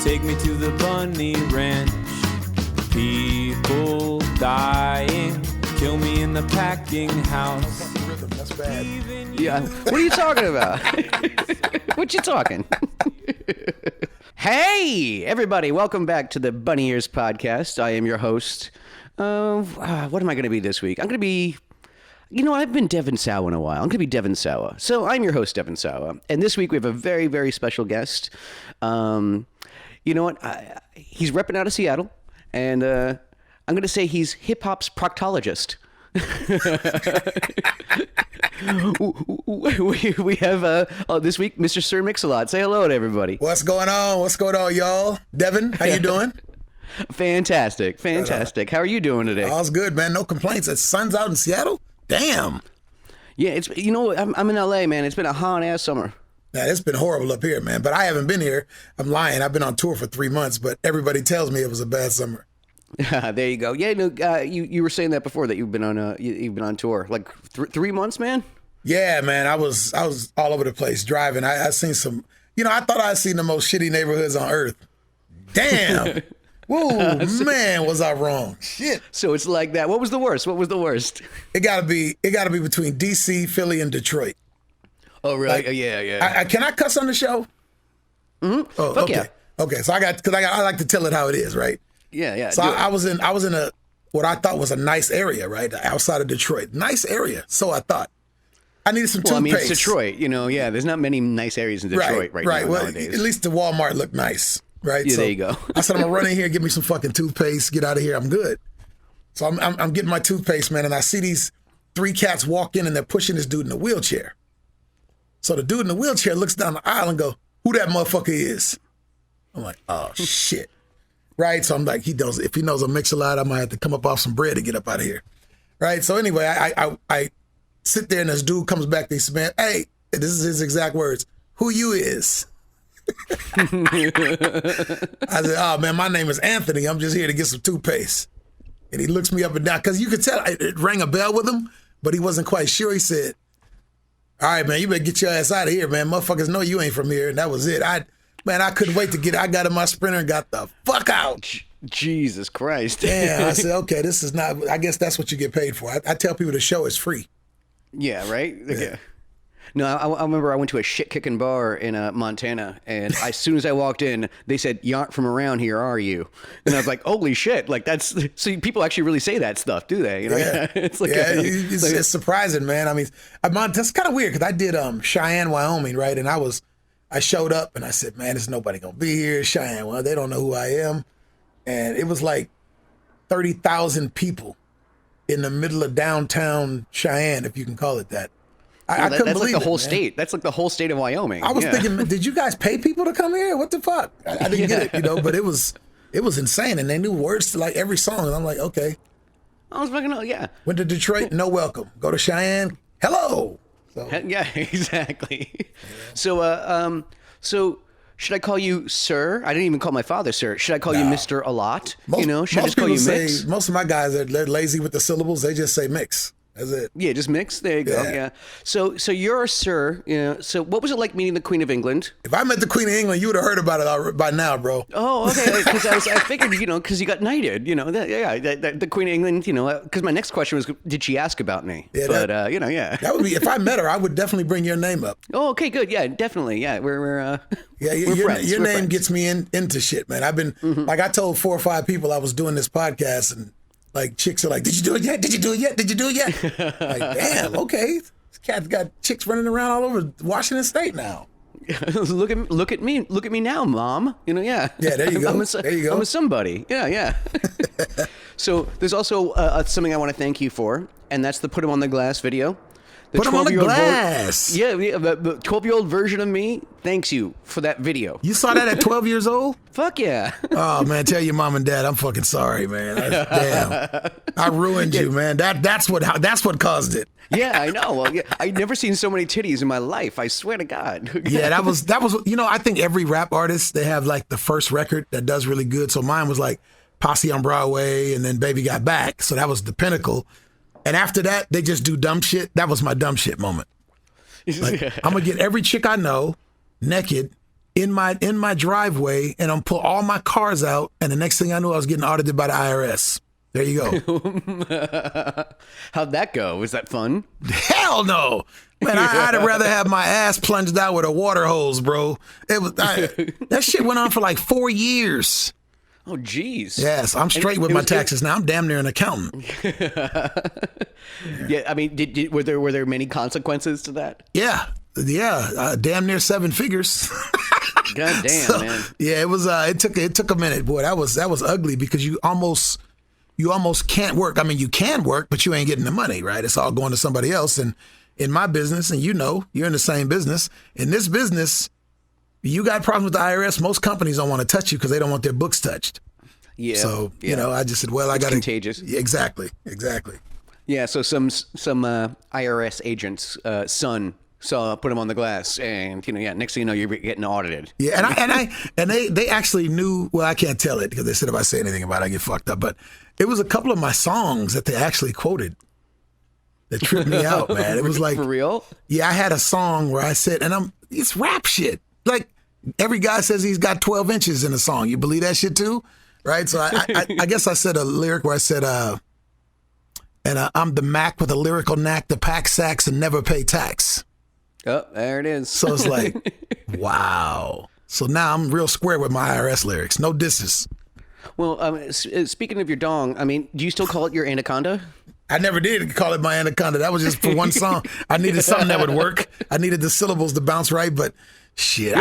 Take me to the bunny ranch. People dying. Kill me in the packing house. That's bad. Yeah. What are you talking about? What you talking? Hey, everybody. Welcome back to the Bunny Ears Podcast. I am your host. What am I going to be this week? I'm going to be... You know, I've been Devin Sawa in a while. I'm going to be Devin Sawa. So I'm your host, Devin Sawa. And this week we have a very, very special guest. You know what? He's repping out of Seattle. And I'm going to say he's hip-hop's proctologist. we have this week Mr. Sir Mix-a-Lot. Say hello to everybody. What's going on? What's going on, y'all? Devin, how you doing? Fantastic. How are you doing today? All's good, man. No complaints. The sun's out in Seattle? Damn. Yeah, it's I'm in LA, man. It's been a hot ass summer. Man, it's been horrible up here, man. But I haven't been here. I'm lying. I've been on tour for 3 months, but everybody tells me it was a bad summer. There you go. Yeah, no, you were saying that before that you've been on tour like 3 months, man. Yeah, man. I was all over the place driving. I seen some. I thought I'd seen the most shitty neighborhoods on earth. Damn. Whoa, man, was I wrong? Shit. So it's like that. What was the worst? It gotta be between DC, Philly, and Detroit. Oh, really? Like, yeah. Can I cuss on the show? Mm-hmm. Oh, Fuck okay. Yeah. Okay, so I like to tell it how it is, right? Yeah. So I was in a what I thought was a nice area, right, outside of Detroit. Nice area. So I thought I needed some toothpaste. I mean, it's Detroit. Yeah. There's not many nice areas in Detroit right now well, nowadays. At least the Walmart looked nice. Right. Yeah, so there you go. I said, I'm gonna run in here, get me some fucking toothpaste, get out of here. I'm good. So I'm getting my toothpaste, man, and I see these 3 cats walk in and they're pushing this dude in a wheelchair. So the dude in the wheelchair looks down the aisle and go, "Who that motherfucker is?" I'm like, "Oh shit." Right. So I'm like, if he knows a Mix-a-Lot, I might have to come up off some bread to get up out of here. Right. So anyway, I sit there and this dude comes back and he says, "Man, hey," this is his exact words, "Who you is?" I said, "Oh man, my name is Anthony. I'm just here to get some toothpaste." And he looks me up and down because you could tell it rang a bell with him, but he wasn't quite sure. He said, "All right, man, you better get your ass out of here, man. Motherfuckers know you ain't from here." And that was it. I couldn't wait to get. I got in my Sprinter and got the fuck out. Jesus Christ. Yeah, I said, okay, this is not. I guess that's what you get paid for. I tell people the show is free. Yeah. Right. Yeah. No, I remember I went to a shit-kicking bar in Montana, and as soon as I walked in, they said, "You aren't from around here, are you?" And I was like, "Holy shit!" Like that's so people actually really say that stuff, do they? Yeah. It's like it's surprising, man. I mean, that's kind of weird because I did Cheyenne, Wyoming, right? And I showed up and I said, "Man, there's nobody gonna be here, Cheyenne. Well, they don't know who I am," and it was like 30,000 people in the middle of downtown Cheyenne, if you can call it that. I couldn't that's believe like the whole man. state. That's like the whole state of Wyoming. I was thinking, did you guys pay people to come here? What the fuck? I didn't get it, but it was insane. And they knew words to like every song. And I'm like, okay. I was fucking, yeah. Went to Detroit, no welcome. Go to Cheyenne, hello. So. Yeah, exactly. Yeah. So should I call you Sir? I didn't even call my father Sir. Should I call you Mr. A lot? Should I just call you Mix? Most of my guys, they're lazy with the syllables. They just say Mix. That's it. Yeah, just Mix. There you go. Yeah. So you're a Sir. So what was it like meeting the Queen of England? If I met the Queen of England, you would have heard about it by now, bro. Oh, okay. Because I figured, because you got knighted. The Queen of England. Because my next question was, did she ask about me? Yeah, yeah. That would be if I met her. I would definitely bring your name up. Oh, okay, good. Yeah, definitely. Yeah, we're friends. Your name gets me into shit, man. I've been like I told 4 or 5 people I was doing this podcast and. Like, chicks are like, did you do it yet? Did you do it yet? Did you do it yet? Like, damn, okay. This cat's got chicks running around all over Washington State now. Look at me now, Mom. Yeah. Yeah, there you go. There you go. I'm a somebody. Yeah. So there's also something I want to thank you for, and that's the Put 'em on the Glass video. Put 'em on the glass. The 12-year-old version of me thanks you for that video. You saw that at 12 years old? Fuck yeah. Oh, man, tell your mom and dad I'm fucking sorry, man. Damn. I ruined you, man. That's what caused it. Yeah, I know. Well, yeah, I'd never seen so many titties in my life. I swear to God. Yeah, that was. I think every rap artist, they have like the first record that does really good. So mine was like Posse on Broadway and then Baby Got Back. So that was the pinnacle. And after that, they just do dumb shit. That was my dumb shit moment. Like, I'm going to get every chick I know naked in my driveway, and I'm pull all my cars out, and the next thing I knew, I was getting audited by the IRS. There you go. How'd that go? Was that fun? Hell no. Man, I'd rather have my ass plunged out with a water hose, bro. That shit went on for like 4 years. Oh, geez. Yes, I'm straight with my taxes now. I'm damn near an accountant. Yeah, I mean, were there many consequences to that? Yeah, damn near 7 figures. God damn, man. Yeah, it was. It took a minute, boy. That was ugly because you almost can't work. I mean, you can work, but you ain't getting the money, right? It's all going to somebody else. And in my business, and you're in the same business. In this business, you got problems with the IRS. Most companies don't want to touch you because they don't want their books touched. Yeah. So I just said, well, I got to. Contagious. Exactly. Yeah. So some IRS agent's son put him on the glass, and next thing you know, you're getting audited. Yeah, and they actually knew. Well, I can't tell it because they said if I say anything about it, I get fucked up. But it was a couple of my songs that they actually quoted that tripped me out, man. It was like, for real. Yeah, I had a song where I said, and it's rap shit. Like every guy says he's got 12 inches in a song. You believe that shit too, right? So I guess I said a lyric where I said, I'm the Mack with a lyrical knack to pack sacks and never pay tax. Oh, there it is. So it's like, wow. So now I'm real square with my IRS lyrics. No disses. Well, speaking of your dong, I mean, do you still call it your anaconda? I never did call it my anaconda. That was just for one song. I needed something that would work. I needed the syllables to bounce right, but shit.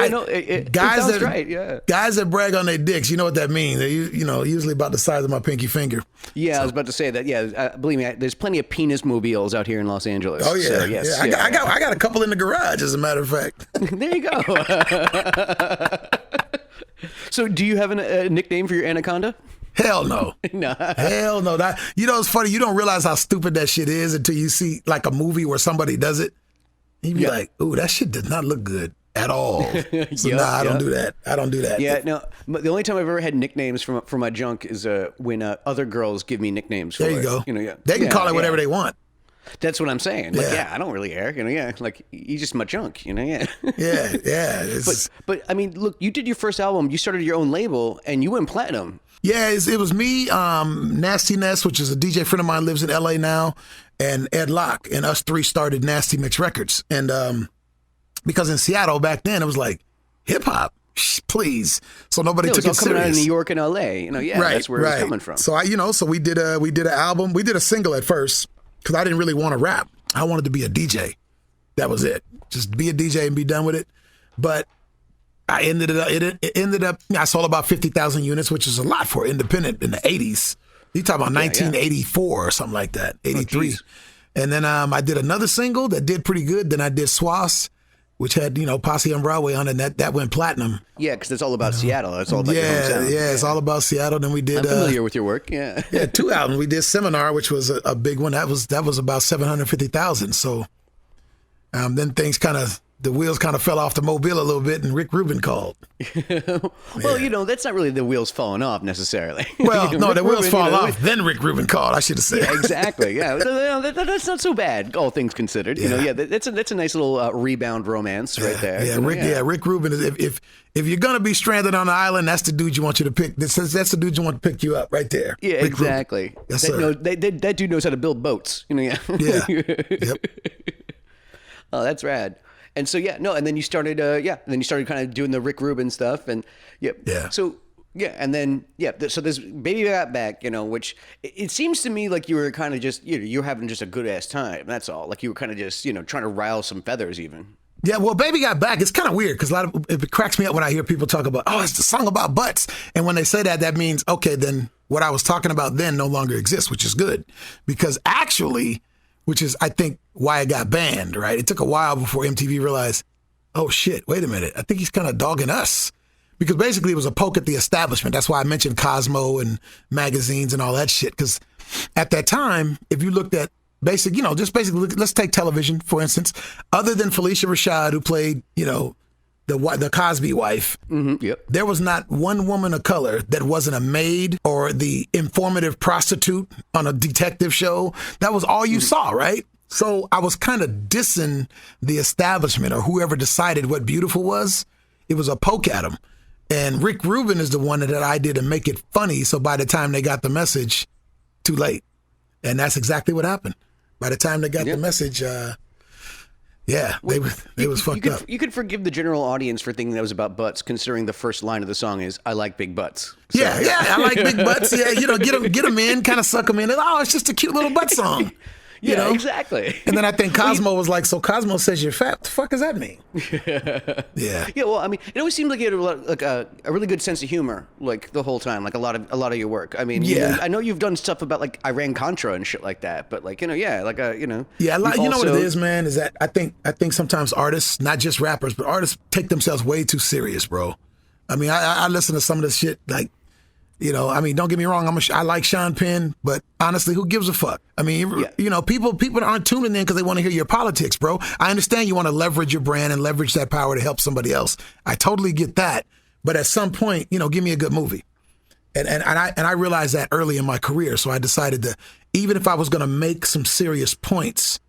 Guys that brag on their dicks, you know what that means. They're usually about the size of my pinky finger. Yeah, so. I was about to say that. Yeah, believe me, there's plenty of penis mobiles out here in Los Angeles. Oh yeah, so, yes, yeah. I got a couple in the garage, as a matter of fact. There you go. So, do you have a nickname for your anaconda? Hell no. No. Hell no. It's funny. You don't realize how stupid that shit is until you see like a movie where somebody does it. You be like, ooh, that shit does not look good at all. So I don't do that. I don't do that. Yeah, no. The only time I've ever had nicknames for my junk is when other girls give me nicknames. There you go. They can call it whatever they want. That's what I'm saying. Like, I don't really care. Like he's just my junk. Yeah. Yeah. But I mean, look, you did your first album. You started your own label, and you went platinum. Yeah, it was me, Nasty Ness, which is a DJ friend of mine, lives in L.A. now, and Ed Locke, and us three started Nasty Mix Records. And because in Seattle back then, it was like, hip-hop, please. So nobody took it serious. Coming out of New York and L.A., that's where it was coming from. So, so we did an album. We did a single at first because I didn't really want to rap. I wanted to be a DJ. That was it. Just be a DJ and be done with it. But it ended up, I sold about 50,000 units, which is a lot for independent in the 80s. You talking about 1984 or something like that, 83. And then I did another single that did pretty good. Then I did Swass, which had, Posse on Broadway on it, and that went platinum. Yeah, because it's all about Seattle. It's all about your hometown. Yeah, it's all about Seattle. Then we did... I'm familiar with your work, yeah. Yeah, 2 albums. We did Seminar, which was a big one. That was about 750,000. So then things the wheels kind of fell off the mobile a little bit, and Rick Rubin called. Well, that's not really the wheels falling off necessarily. Well, no, the wheels fall off. Then Rick Rubin called, I should have said. Yeah, exactly. Yeah, that's not so bad, all things considered. That's a nice little rebound romance right there. Yeah, Rick Rubin is if you're gonna be stranded on an island, that's the dude you want you to pick. That's the dude you want to pick you up right there. Yeah, Rick exactly. Rubin. Yes, sir. That dude knows how to build boats. Yeah. Yep. Oh, that's rad. And so and then you started kind of doing the Rick Rubin stuff, and so so this Baby Got Back, which it seems to me like you were kind of just you're having just a good ass time. That's all. Like you were kind of just trying to rile some feathers even. Yeah, well, Baby Got Back, it's kind of weird because it cracks me up when I hear people talk about, it's the song about butts, and when they say that means okay, then what I was talking about then no longer exists, which is good because actually. Which is, I think, why it got banned, right? It took a while before MTV realized, oh, shit, wait a minute. I think he's kind of dogging us. Because basically it was a poke at the establishment. That's why I mentioned Cosmo and magazines and all that shit. Because at that time, if you looked at let's take television, for instance. Other than Felicia Rashad, who played, the Cosby wife, there was not one woman of color that wasn't a maid or the informative prostitute on a detective show. That was all you saw, right? So I was kind of dissing the establishment or whoever decided what beautiful was. it was a poke at them. And Rick Rubin is the one that I did to make it funny. So by the time they got the message, too late. And that's exactly what happened. By the time they got the message, they was fucked up. You could forgive the general audience for thinking that was about butts, considering the first line of the song is "I like big butts." So. Yeah, I like big butts. Yeah, get them in, kind of suck them in. Oh, it's just a cute little butt song. You know? Exactly. And then I think Cosmo was like, so Cosmo says you're fat. What the fuck does that mean? Yeah. Yeah. Well, I mean, it always seemed like you had a really good sense of humor, like the whole time, like a lot of your work. I mean, I know you've done stuff about like Iran Contra and shit like that, but like Yeah, what it is, man, is that I think sometimes artists, not just rappers, but artists take themselves way too serious, bro. I mean, I listen to some of this shit like. I mean, don't get me wrong. I like Sean Penn, but honestly, who gives a fuck? I mean, people aren't tuning in because they want to hear your politics, bro. I understand you want to leverage your brand and leverage that power to help somebody else. I totally get that. But at some point, give me a good movie. And I realized that early in my career. So I decided that even if I was going to make some serious points,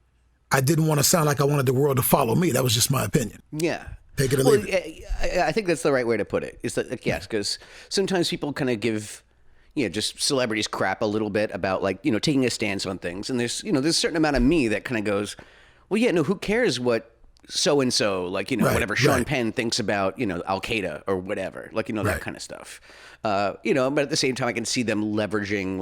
I didn't want to sound like I wanted the world to follow me. That was just my opinion. Yeah. Take it or leave it. I think that's the right way to put it. Is that yes? Because sometimes people kind of give, just celebrities crap a little bit about like taking a stance on things, and there's a certain amount of me that kind of goes, well, who cares what so and so whatever Sean Penn thinks about Al Qaeda or whatever, that kind of stuff. But at the same time, I can see them leveraging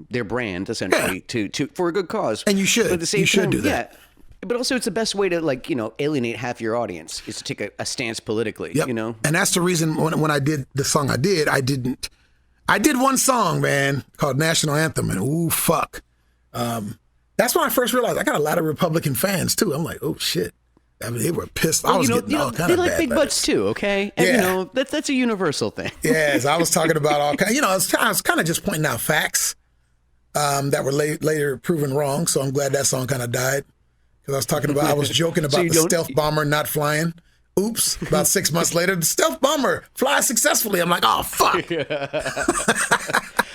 their brand essentially to for a good cause. And you should. But at the same time, do that. Yeah. But also, it's the best way to alienate half your audience is to take a stance politically. Yep. And that's the reason when I did the song I did one song, man, called National Anthem, and ooh fuck, that's when I first realized I got a lot of Republican fans too. I'm like, oh shit, I mean, they were pissed. I was getting all kind of bad. They like big butts too, okay? And that's a universal thing. Yes, I was talking about all kind. I was kind of just pointing out facts that were later proven wrong. So I'm glad that song kind of died. I was joking about the stealth bomber not flying. Oops. About 6 months later, the stealth bomber flies successfully. I'm like, oh, fuck.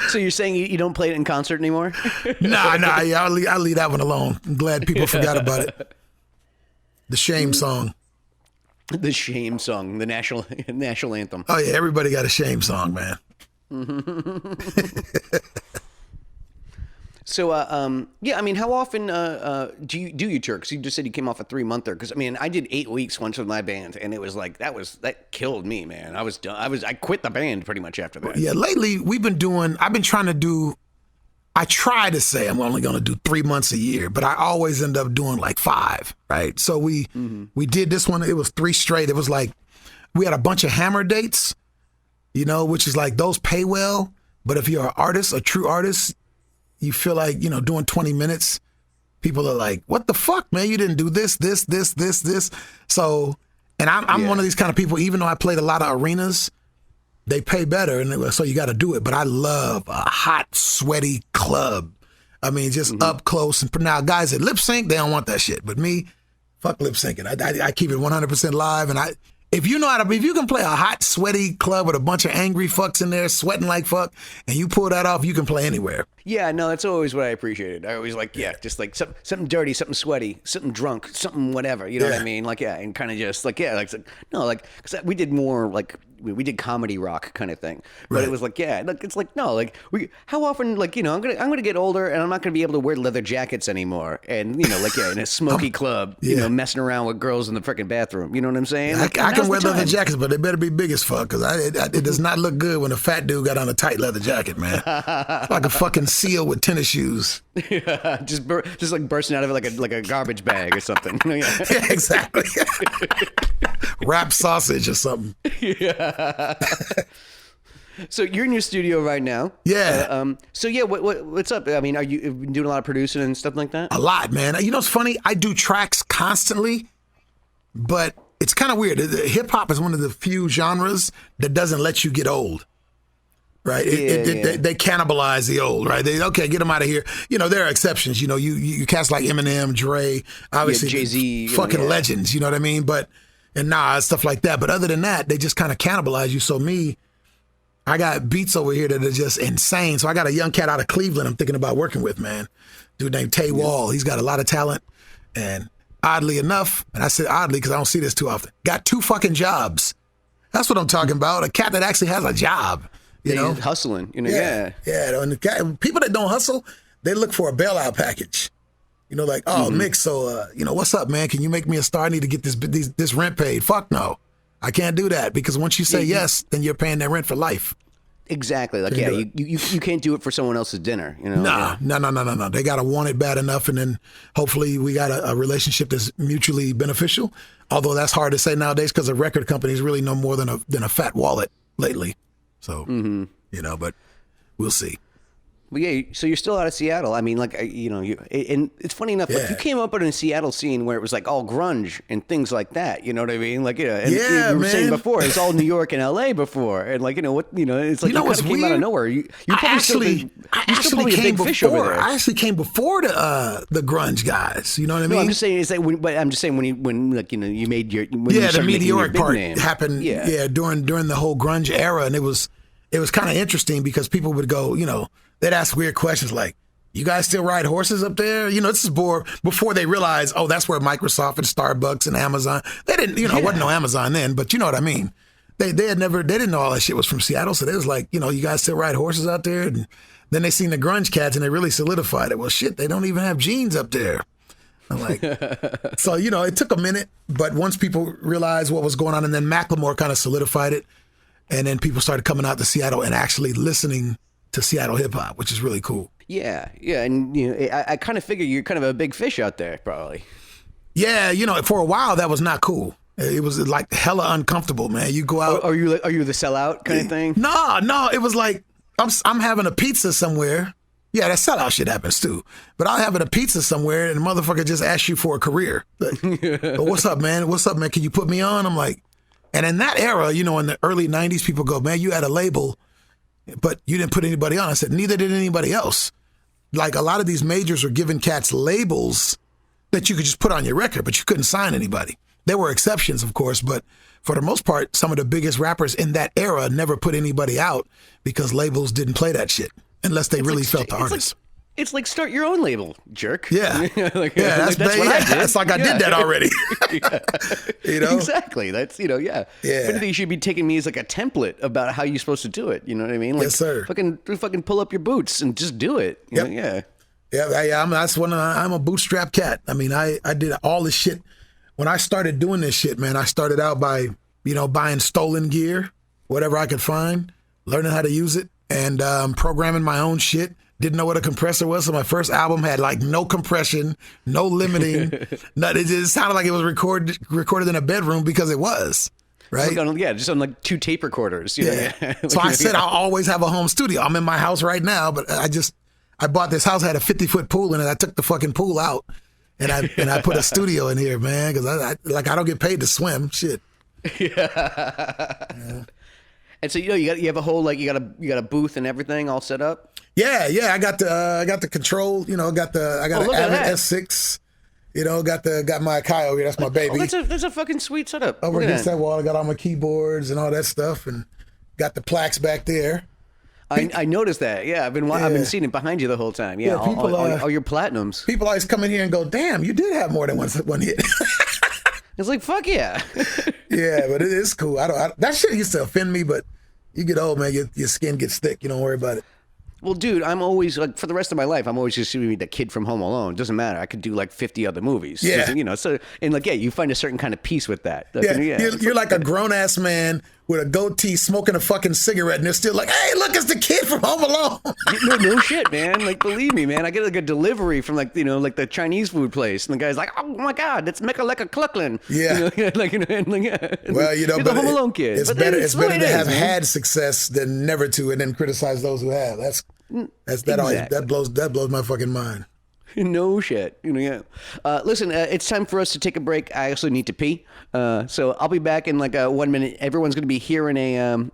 So you're saying you don't play it in concert anymore? Nah, I'll leave that one alone. I'm glad people forgot about it. The shame song. The shame song, the national anthem. Oh, yeah, everybody got a shame song, man. So, I mean, how often do you tour? Because you just said you came off a 3-monther. Because I mean, I did 8 weeks once with my band, and it was like that killed me, man. I was done. I quit the band pretty much after that. Yeah, lately I try to say I'm only going to do 3 months a year, but I always end up doing like 5, right? So we did this one. It was 3 straight. It was like we had a bunch of hammer dates, which is like those pay well. But if you're an artist, a true artist, you feel like, doing 20 minutes, people are like, what the fuck, man? You didn't do this. So, and I'm one of these kind of people, even though I played a lot of arenas, they pay better. And so you got to do it. But I love a hot, sweaty club. I mean, just up close. And now guys that lip sync, they don't want that shit. But me, fuck lip syncing. I keep it 100% live. And if you can play a hot, sweaty club with a bunch of angry fucks in there sweating like fuck, and you pull that off, you can play anywhere. Yeah, no, that's always what I appreciated. I always just like something dirty, something sweaty, something drunk, something whatever. You know what I mean? Like, and kind of just because we did more like we did comedy rock kind of thing, but it was like it's like no, like how often I'm gonna get older and I'm not gonna be able to wear leather jackets anymore, and in a smoky club, messing around with girls in the freaking bathroom. You know what I'm saying? I can wear leather jackets, but they better be big as fuck because it does not look good when a fat dude got on a tight leather jacket, man. It's like a fucking seal with tennis shoes. Yeah, just like bursting out of it like a garbage bag or something. Yeah, exactly. Wrapped sausage or something. Yeah. So you're in your studio right now. Yeah. What's up? I mean, are you doing a lot of producing and stuff like that? A lot, man. You know what's funny? I do tracks constantly, but it's kind of weird. Hip hop is one of the few genres that doesn't let you get old. Right, they cannibalize the old, right? Get them out of here. There are exceptions. You cats like Eminem, Dre, obviously Jay-Z, fucking legends. You know what I mean? But stuff like that. But other than that, they just kind of cannibalize you. So I got beats over here that are just insane. So I got a young cat out of Cleveland I'm thinking about working with, man. Dude named Tay Wall. He's got a lot of talent, and oddly enough, and I said oddly because I don't see this too often, got 2 fucking jobs. That's what I'm talking about. A cat that actually has a job, you know? He's hustling, yeah. Yeah, and the cat, people that don't hustle, they look for a bailout package. You know, like, oh, Mick, so, what's up, man? Can you make me a star? I need to get this rent paid. Fuck no. I can't do that because once you say yes, then you're paying that rent for life. Exactly. Like, you can't do it for someone else's dinner, you know? No. They got to want it bad enough, and then hopefully we got a relationship that's mutually beneficial. Although that's hard to say nowadays because a record company is really no more than a fat wallet lately. So, but we'll see. But yeah, so you're still out of Seattle. I mean, like, and it's funny enough, like you came up in a Seattle scene where it was like all grunge and things like that. You know what I mean? Like, and you were saying before, it's all New York and LA before. And like, it's like you kind of came out of nowhere. You probably still a big fish over there. I actually came before the grunge guys. You know what I mean? No, I'm just saying, it's like, when you made your, the meteoric part name. happened. Yeah, during the whole grunge era. And it was kind of interesting because people would go, they'd ask weird questions like, you guys still ride horses up there? This is before they realized, oh, that's where Microsoft and Starbucks and Amazon. They didn't, it wasn't no Amazon then, but you know what I mean. They didn't know all that shit was from Seattle. So they was like, you guys still ride horses out there? And then they seen the grunge cats and they really solidified it. Well, shit, they don't even have jeans up there. I'm like, so, it took a minute, but once people realized what was going on, and then Macklemore kind of solidified it. And then people started coming out to Seattle and actually listening to Seattle hip hop, which is really cool. Yeah, and I kind of figure you're kind of a big fish out there, probably. Yeah, for a while that was not cool. It was like hella uncomfortable, man. You go out. Are you the sellout kind of thing? No. It was like I'm having a pizza somewhere. Yeah, that sellout shit happens too. But I'm having a pizza somewhere and the motherfucker just asks you for a career. Like, oh, what's up, man? Can you put me on? I'm like, and in that era, in the early 90s, people go, man, you had a label, but you didn't put anybody on. I said, neither did anybody else. Like a lot of these majors were giving cats labels that you could just put on your record, but you couldn't sign anybody. There were exceptions, of course, but for the most part, some of the biggest rappers in that era never put anybody out because labels didn't play that shit unless they really felt the artist. It's like start your own label, jerk. Yeah. That's what I did. It's like I did that already. Exactly. That's, yeah. If anything, you should be taking me as like a template about how you're supposed to do it. You know what I mean? Like, yes, sir. Fucking pull up your boots and just do it. Yep. Yeah. I'm a bootstrap cat. I mean, I did all this shit. When I started doing this shit, man, I started out by, buying stolen gear, whatever I could find, learning how to use it, and programming my own shit. Didn't know what a compressor was, so my first album had like no compression, no limiting. It just sounded like it was recorded in a bedroom because it was, right? Just on like 2 tape recorders. So I said I'll always have a home studio. I'm in my house right now, but I bought this house, had a 50-foot pool in it. I took the fucking pool out, and I put a studio in here, man, because I don't get paid to swim. Shit. Yeah. And so you have a whole you got a booth and everything all set up. Yeah, I got the control. I got an Avid S6. Got my Kyle here. That's my baby. Oh, that's a fucking sweet setup. Over against that wall, I got all my keyboards and all that stuff, and got the plaques back there. I noticed that. Yeah, I've been seeing it behind you the whole time. Yeah, all your platinums. People always come in here and go, "Damn, you did have more than one hit." It's like, fuck yeah. Yeah, but it is cool. That shit used to offend me, but you get old, man. Your skin gets thick. You don't worry about it. Well, dude, I'm always like for the rest of my life, I'm always just going to be the kid from Home Alone. It doesn't matter. I could do like 50 other movies. Yeah. You find a certain kind of peace with that. You're like a grown ass man with a goatee smoking a fucking cigarette, and they're still like, hey, look, it's the kid from Home Alone. No shit, man. Like, believe me, man. I get like a delivery from like the Chinese food place, and the guy's like, oh my God, that's Macaulay Culkin. Yeah. Well, you're the Home Alone kid. It's better to have had success than never to, and then criticize those who have. That blows my fucking mind. No shit. Listen, it's time for us to take a break. I actually need to pee. So I'll be back in like 1 minute. Everyone's going to be hearing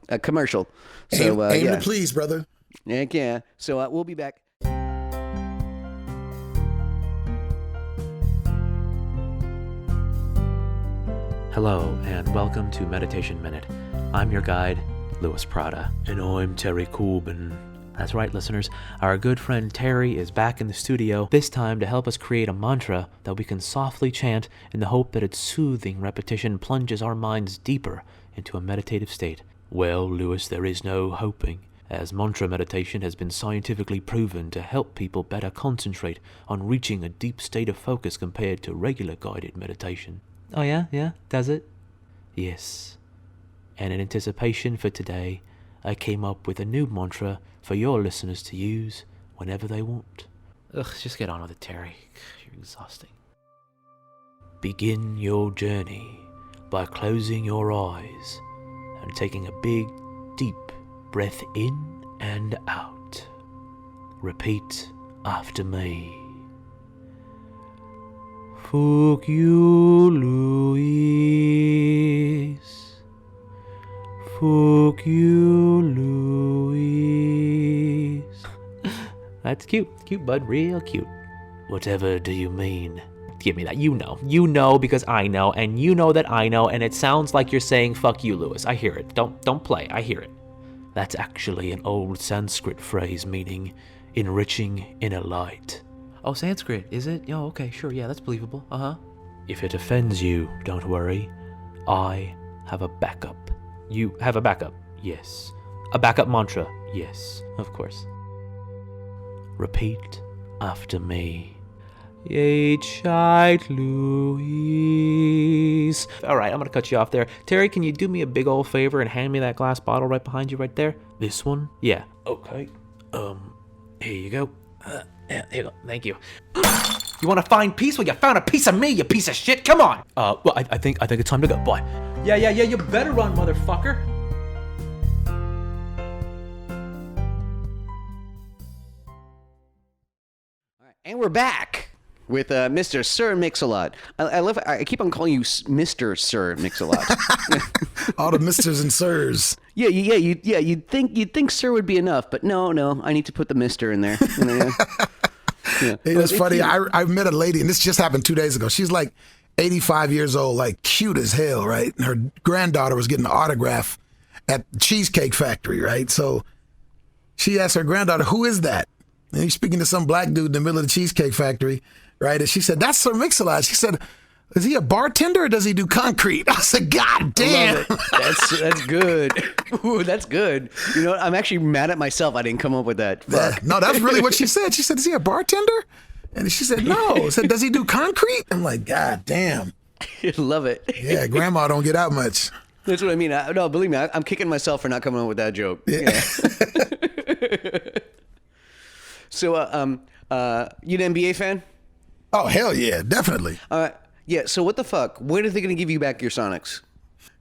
a commercial. So aim to please, brother. Heck yeah. So we'll be back. Hello, and welcome to Meditation Minute. I'm your guide, Louis Prada. And I'm Terry Corbin. That's right, listeners. Our good friend Terry is back in the studio, this time to help us create a mantra that we can softly chant in the hope that its soothing repetition plunges our minds deeper into a meditative state. Well, Lewis, there is no hoping, as mantra meditation has been scientifically proven to help people better concentrate on reaching a deep state of focus compared to regular guided meditation. Oh yeah? Yeah? Does it? Yes. And in anticipation for today, I came up with a new mantra for your listeners to use whenever they want. Ugh, just get on with it, Terry. You're exhausting. Begin your journey by closing your eyes and taking a big, deep breath in and out. Repeat after me. Fuck you, Louise. Fuck you, Louise. That's cute. Cute, bud. Real cute. Whatever do you mean? Give me that. You know because I know, and you know that I know, and it sounds like you're saying fuck you, Lewis. I hear it. Don't play. I hear it. That's actually an old Sanskrit phrase meaning enriching inner light. Oh, Sanskrit, is it? Oh, okay, sure, yeah, that's believable. Uh-huh. If it offends you, don't worry. I have a backup. You have a backup? Yes. A backup mantra? Yes, of course. Repeat after me. Yay, child Louise. Alright, I'm gonna cut you off there. Terry, can you do me a big old favor and hand me that glass bottle right behind you right there? This one? Yeah. Okay. Here you go. Yeah, here you go. Thank you. You want to find peace? Well, you found a piece of me, you piece of shit. Come on. Well, I think it's time to go. Bye. Yeah. You better run, motherfucker. All right, and we're back with Mr. Sir Mix-a-Lot. I keep on calling you Mr. Sir Mix-a-Lot. All the misters and sirs. Yeah. You'd think Sir would be enough, but no. I need to put the Mister in there. Yeah. It's funny. I met a lady, and this just happened 2 days ago. She's like 85 years old, like cute as hell, right? And her granddaughter was getting an autograph at the Cheesecake Factory, right? So she asked her granddaughter, "Who is that?" And he's speaking to some black dude in the middle of the Cheesecake Factory, right? And she said, "That's Sir Mix-a-Lot." She said, "Is he a bartender or does he do concrete?" I said, "God damn." That's good. Ooh, that's good. You know what? I'm actually mad at myself. I didn't come up with that. Yeah, no, that's really what she said. She said, "Is he a bartender?" And she said, "No." I said, "Does he do concrete?" I'm like, God damn. I love it. Yeah, grandma don't get out much. That's what I mean. No, believe me, I'm kicking myself for not coming up with that joke. Yeah. So, you an NBA fan? Oh, hell yeah, definitely. Yeah, so what the fuck? When are they going to give you back your Sonics?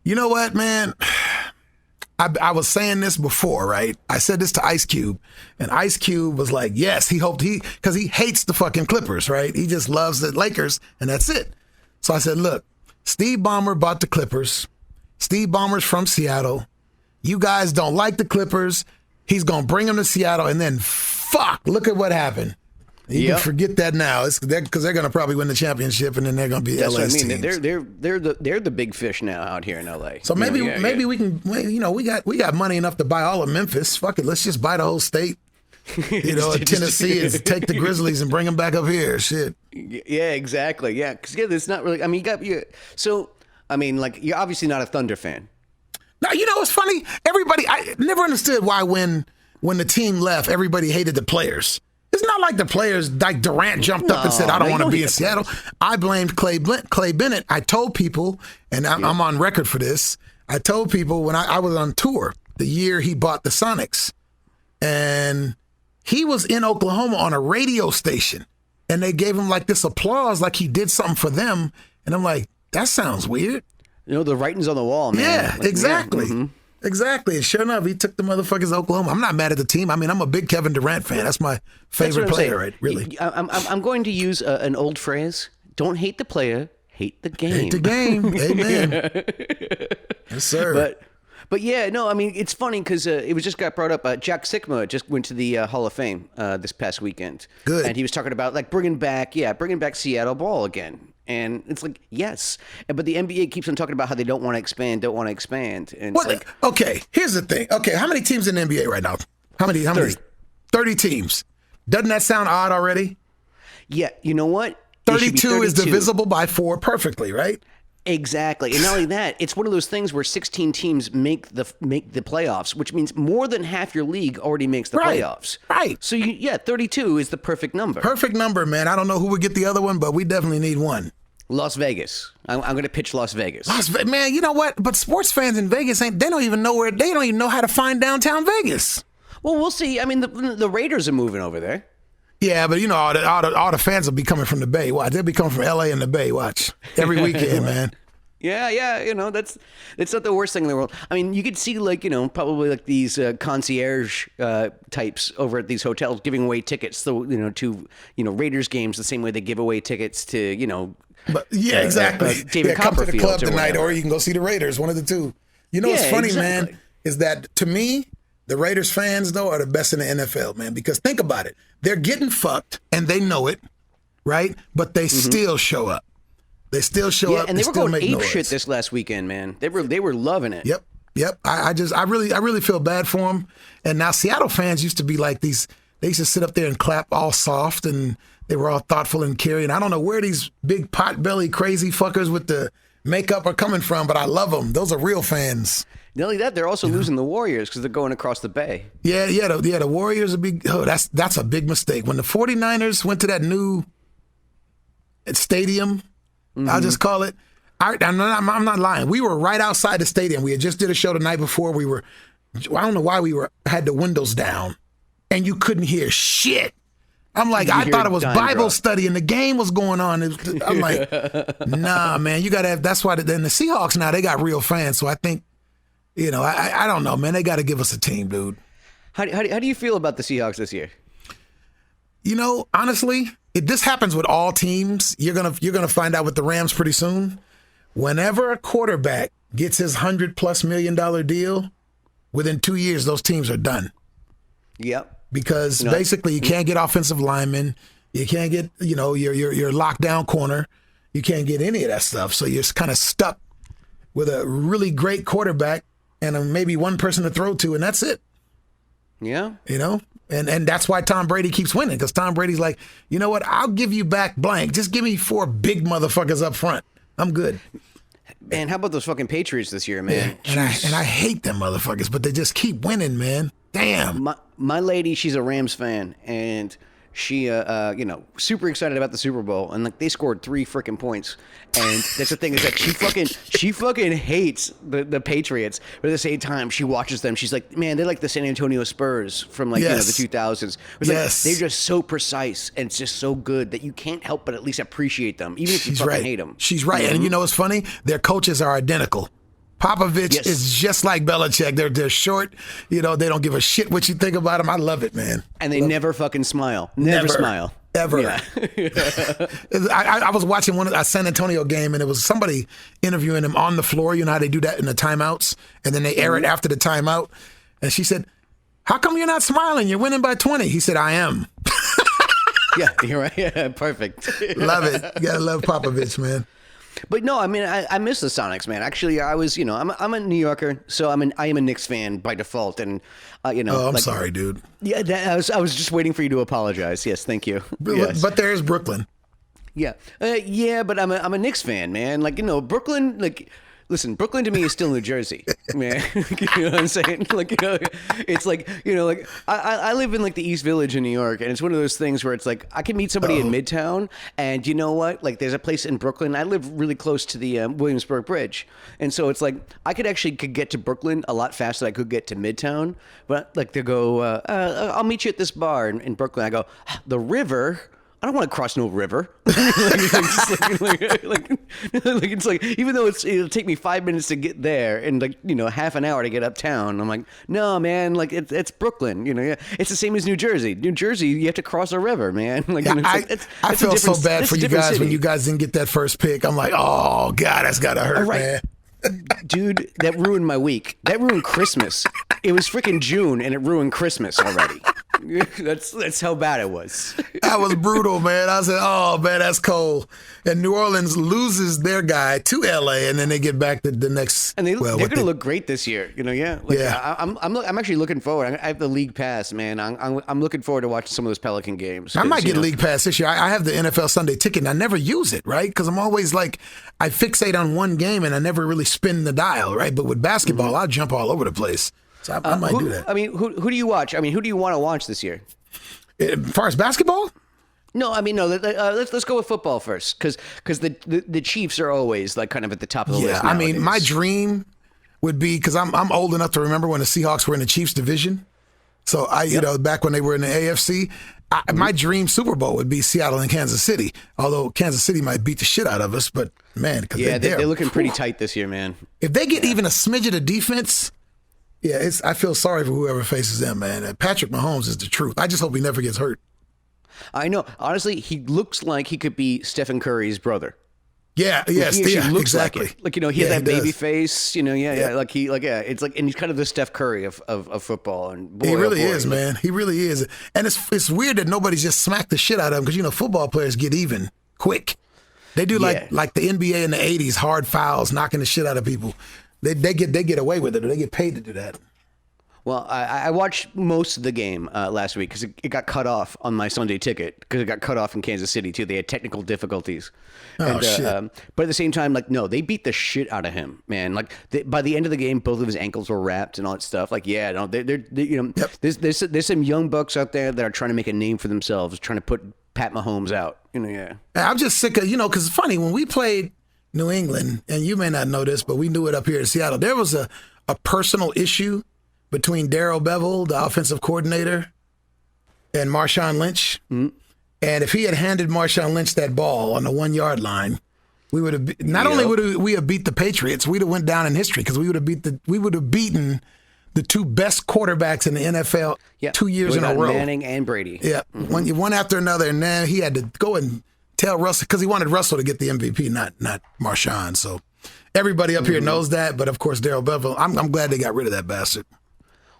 You know what, man? I was saying this before, right? I said this to Ice Cube, and Ice Cube was like, yes, because he hates the fucking Clippers, right? He just loves the Lakers, and that's it. So I said, look, Steve Ballmer bought the Clippers. Steve Ballmer's from Seattle. You guys don't like the Clippers. He's going to bring them to Seattle, and then fuck, look at what happened. You can forget that now, because they're going to probably win the championship, and then they're going to be LA's teams. They're the big fish now out here in LA. So maybe we can, we got money enough to buy all of Memphis. Fuck it, let's just buy the whole state. Tennessee, and take the Grizzlies and bring them back up here. Shit. Yeah, exactly. Yeah, because it's not really. I mean, you're obviously not a Thunder fan. Now, it's funny. I never understood why when the team left, everybody hated the players. It's not like the players, like Durant jumped up and said, "I don't want to be in Seattle." I blamed Clay Bennett. I told people, and I'm on record for this, I told people when I was on tour the year he bought the Sonics, and he was in Oklahoma on a radio station, and they gave him like this applause like he did something for them, and I'm like, that sounds weird. The writing's on the wall, man. Yeah, exactly. Yeah. Mm-hmm. Exactly. And sure enough, he took the motherfuckers to Oklahoma. I'm not mad at the team. I mean, I'm a big Kevin Durant fan. That's my favorite player, right? Really. I'm going to use an old phrase. Don't hate the player, hate the game. Hate the game. Amen. Yes, sir. But yeah, no, I mean, it's funny because it was just got brought up. Jack Sikma just went to the Hall of Fame this past weekend. Good. And he was talking about like bringing back Seattle ball again. And it's like, yes. But the NBA keeps on talking about how they don't want to expand. And it's like, okay, here's the thing. Okay, how many teams in the NBA right now? How many? 30. 30 teams. Doesn't that sound odd already? Yeah, you know what? It should be 32 is divisible by 4 perfectly, right? Exactly. And not only that, it's one of those things where 16 teams make the playoffs, which means more than half your league already makes the playoffs. Right. So, 32 is the perfect number. Perfect number, man. I don't know who would get the other one, but we definitely need one. Las Vegas. I'm going to pitch Las Vegas. Man, you know what? But sports fans in Vegas, they don't even know how to find downtown Vegas. Well, we'll see. I mean, the Raiders are moving over there. Yeah, but all the fans will be coming from the Bay. Watch, they'll be coming from L.A. and the Bay. Watch every weekend, man. Yeah. That's not the worst thing in the world. I mean, you could see probably like these concierge types over at these hotels giving away tickets, to Raiders games the same way they give away tickets to But yeah, exactly. David come to the Copperfield club tonight, whatever. or you can go see the Raiders. One of the two. You know what's funny, man, is that to me, the Raiders fans though are the best in the NFL, man. Because think about it, they're getting fucked and they know it, right? But they still show up. They still show up. And they were still going make ape noise. shit this last weekend, man. They were loving it. Yep. I really feel bad for them. And now Seattle fans used to be like these. They used to sit up there and clap all soft, and they were all thoughtful and caring. I don't know where these big pot-belly crazy fuckers with the makeup are coming from, but I love them. Those are real fans. Not only that, they're also losing the Warriors because they're going across the bay. Yeah. The Warriors are big. Oh, that's a big mistake. When the 49ers went to that new stadium, I'll just call it. I'm not lying. We were right outside the stadium. We had just did a show the night before. I don't know why had the windows down, and you couldn't hear shit. I'm like, I thought it was Bible study and the game was going on. I'm like, nah, man, you got to have, that's why then the Seahawks now, they got real fans. So I think, I don't know, man, they got to give us a team, dude. How do you feel about the Seahawks this year? Honestly, this happens with all teams. You're gonna find out with the Rams pretty soon. Whenever a quarterback gets his $100+ million deal, within 2 years, those teams are done. Yep. Because basically you can't get offensive linemen, you can't get your lockdown corner, you can't get any of that stuff. So you're kind of stuck with a really great quarterback and maybe one person to throw to, and that's it. Yeah. And that's why Tom Brady keeps winning, because Tom Brady's like, you know what? I'll give you back blank. Just give me 4 big motherfuckers up front. I'm good. Man, how about those fucking Patriots this year, man? Yeah. And I hate them motherfuckers, but they just keep winning, man. Damn. My lady, she's a Rams fan, and she, super excited about the Super Bowl, and they scored 3 freaking points. And that's the thing, is that she fucking hates the Patriots, but at the same time, she watches them. She's like, man, they're like the San Antonio Spurs from the 2000s. It's like, they're just so precise and it's just so good that you can't help but at least appreciate them, even if you fucking hate them. She's right. Mm-hmm. And you know what's funny? Their coaches are identical. Popovich is just like Belichick. They're short. They don't give a shit what you think about them. I love it, man. And they never fucking smile. Never smile. Ever. Yeah. I was watching a San Antonio game, and it was somebody interviewing him on the floor. You know how they do that in the timeouts, and then they air it after the timeout. And she said, "How come you're not smiling? You're winning by 20." He said, "I am." Yeah, you're right. Yeah, perfect. Love it. You gotta love Popovich, man. But no, I mean, I miss the Sonics, man. Actually, I was, I'm a New Yorker, so I am a Knicks fan by default, and Oh, I'm sorry, dude. Yeah, I was just waiting for you to apologize. Yes, thank you. But there's Brooklyn. Yeah, but I'm a Knicks fan, man. Brooklyn, listen, Brooklyn to me is still New Jersey, man. You know what I'm saying? It's I live in the East Village in New York, and it's one of those things where it's like I can meet somebody in Midtown, and you know what? There's a place in Brooklyn. I live really close to the Williamsburg Bridge, and so it's I could get to Brooklyn a lot faster than I could get to Midtown. But they go, I'll meet you at this bar in Brooklyn. I go, the river. I don't want to cross no river. It's even though it'll take me 5 minutes to get there and half an hour to get uptown. I'm like, no, man, it's Brooklyn. It's the same as New Jersey. New Jersey, you have to cross a river, man. I feel so bad for you guys when you guys didn't get that first pick. I'm like, oh God, that's gotta hurt, man. Dude, that ruined my week. That ruined Christmas. It was freaking June and it ruined Christmas already. That's how bad it was. That was brutal, man. I said, oh, man, that's cold. And New Orleans loses their guy to L.A., and then they get back to the next. And they're going to look great this year. I'm actually looking forward. I have the league pass, man. I'm looking forward to watching some of those Pelican games. I might get league pass this year. I have the NFL Sunday ticket, and I never use it, right? Because I'm always like, I fixate on one game, and I never really spin the dial, right? But with basketball, I'll jump all over the place. So I might do that. I mean, who do you watch? I mean, who do you want to watch this year? As far as basketball? No, I mean, no. Let's go with football first, because the Chiefs are always like kind of at the top of the list. Yeah, I mean, my dream would be, because I'm old enough to remember when the Seahawks were in the Chiefs division. So back when they were in the AFC, my dream Super Bowl would be Seattle and Kansas City. Although Kansas City might beat the shit out of us, but man, because they're looking pretty tight this year, man. If they get even a smidget of defense. Yeah, I feel sorry for whoever faces them, man. Patrick Mahomes is the truth. I just hope he never gets hurt. I know. Honestly, he looks like he could be Stephen Curry's brother. Yeah, yes, he looks exactly. Like he has that baby face. It's like, and he's kind of the Steph Curry of football. And boy, he really is, man. He really is. And it's weird that nobody's just smacked the shit out of him, because football players get even quick. They do like the NBA in the '80s, hard fouls, knocking the shit out of people. They get away with it, or they get paid to do that. Well, I watched most of the game last week because it got cut off on my Sunday ticket, because it got cut off in Kansas City too. They had technical difficulties. Shit! But at the same time, no, they beat the shit out of him, man. By the end of the game, both of his ankles were wrapped and all that stuff. There's some young bucks out there that are trying to make a name for themselves, trying to put Pat Mahomes out. I'm just sick of because it's funny when we played New England, and you may not know this, but we knew it up here in Seattle. There was a personal issue between Darrell Bevell, the offensive coordinator, and Marshawn Lynch. Mm-hmm. And if he had handed Marshawn Lynch that ball on the 1 yard line, we would have not only would we have beat the Patriots, we'd have went down in history, because we would have beaten the two best quarterbacks in the NFL 2 years in a row. Manning and Brady. Yeah, one after another, and then he had to go and tell Russell, because he wanted Russell to get the MVP, not Marshawn. So everybody up here knows that, but of course Darrell Bevell. I'm glad they got rid of that bastard.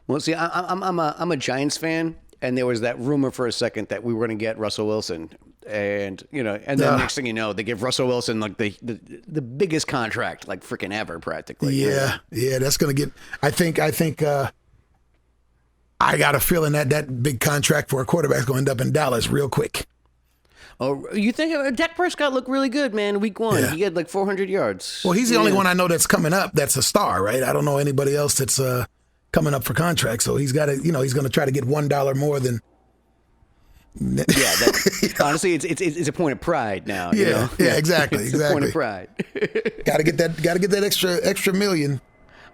Well, see, I'm a Giants fan, and there was that rumor for a second that we were going to get Russell Wilson, and then next thing you know, they give Russell Wilson the biggest contract freaking ever, practically. Yeah, that's going to get. I think. I got a feeling that big contract for a quarterback is going to end up in Dallas real quick. Oh, you think Dak Prescott looked really good, man? Week 1, He had 400 yards. Well, he's the only one I know that's coming up that's a star, right? I don't know anybody else that's coming up for contract. So he's got to, he's going to try to get $1 more than. Honestly, it's a point of pride now. Yeah, exactly. It's a point of pride. Got to get that extra million.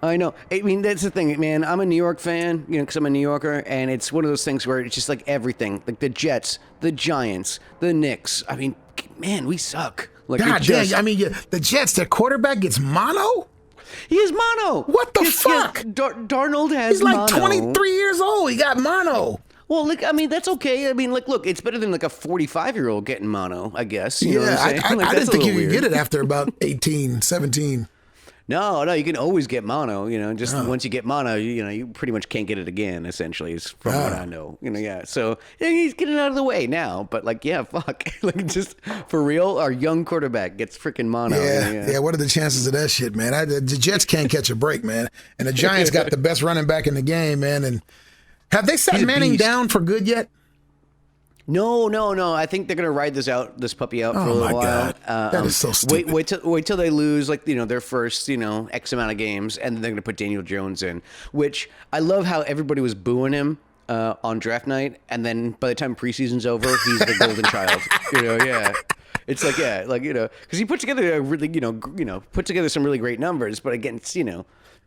I know. I mean, that's the thing, man. I'm a New York fan, because I'm a New Yorker, and it's one of those things where it's just everything, the Jets, the Giants, the Knicks. I mean, man, we suck. God damn! I mean, the Jets, their quarterback gets mono. He has mono. What the fuck? Darnold has. He's mono. 23 years old. He got mono. Well, I mean, that's okay. I mean, look, it's better than a 45-year-old getting mono, I guess. You know what I'm saying? I didn't think you could get it after about 18, 17. No, you can always get mono, once you get mono, you pretty much can't get it again, essentially, is from what I know, So he's getting out of the way now, but fuck. Just for real, our young quarterback gets freaking mono. Yeah, what are the chances of that shit, man? The Jets can't catch a break, man. And the Giants got the best running back in the game, man. And have they sat Manning down for good yet? No. I think they're gonna ride this puppy out for a little while. God. That is so stupid. Wait till they lose their first X amount of games, and then they're gonna put Daniel Jones in. Which I love how everybody was booing him on draft night, and then by the time preseason's over, he's the golden child. It's because he put together a really put together some really great numbers, but against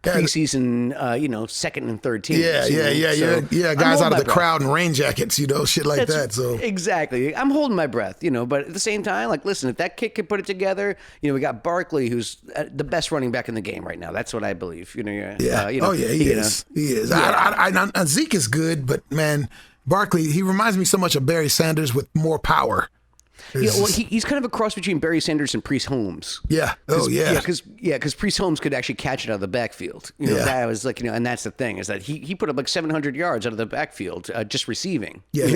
preseason, second and third teams. Yeah. Guys out of the crowd in rain jackets, shit like that. So exactly, I'm holding my breath, but at the same time, listen, if that kid can put it together, we got Barkley, who's the best running back in the game right now. That's what I believe. He is. He is. Yeah. Zeke is good, but man, Barkley, he reminds me so much of Barry Sanders with more power. Yeah, well, he's kind of a cross between Barry Sanders and Priest Holmes. Yeah. Oh, yeah. Because Priest Holmes could actually catch it out of the backfield. You know, that was like, and that's the thing is that he put up like 700 yards out of the backfield just receiving. Yeah,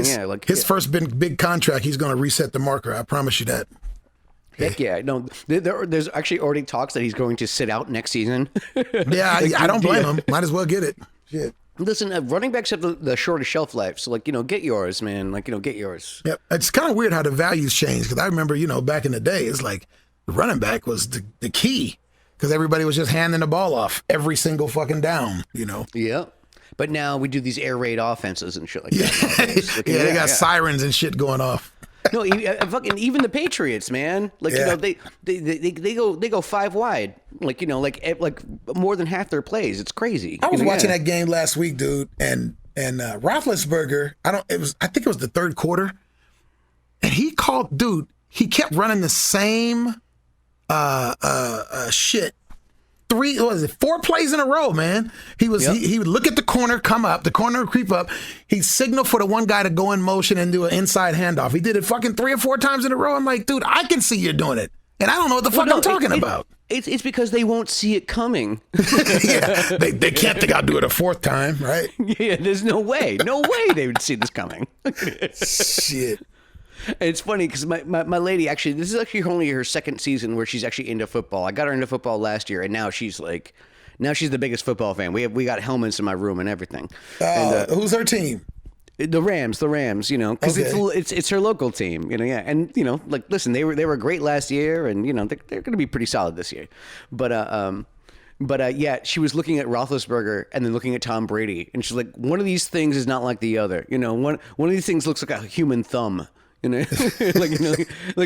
his first big contract, he's going to reset the marker. I promise you that. Heck yeah. No, there's actually already talks that he's going to sit out next season. Yeah, I don't blame him. Might as well get it. Shit. Listen, running backs have the shortest shelf life. So, like, get yours, man. Like, get yours. Yep. It's kind of weird how the values change because I remember, back in the day, it's like the running back was the key because everybody was just handing the ball off every single fucking down, Yeah. But now we do these air raid offenses and shit like that. Like, they got sirens and shit going off. No, fucking even the Patriots, man. Like they go 5 wide. Like more than half their plays. It's crazy. I was watching that game last week, dude, and Roethlisberger. I think it was the third quarter, and he kept running the same shit. 4 plays in a row, man. He would look at the corner, come up, the corner would creep up. He'd signal for the one guy to go in motion and do an inside handoff. He did it fucking 3 or 4 times in a row. I'm like, dude, I can see you doing it. And I don't know what the fuck I'm talking about. It's because they won't see it coming. Yeah, they can't think I'll do it a 4th time, right? Yeah, there's no way. No way they would see this coming. Shit. It's funny because my lady actually, this is actually only her 2nd season where she's actually into football. I got her into football last year, and now she's the biggest football fan. We got helmets in my room and everything. Who's her team? The Rams, because it's her local team, and listen, they were great last year, and they're going to be pretty solid this year, but yeah, she was looking at Roethlisberger and then looking at Tom Brady, and she's like, one of these things is not like the other, one of these things looks like a human thumb. Like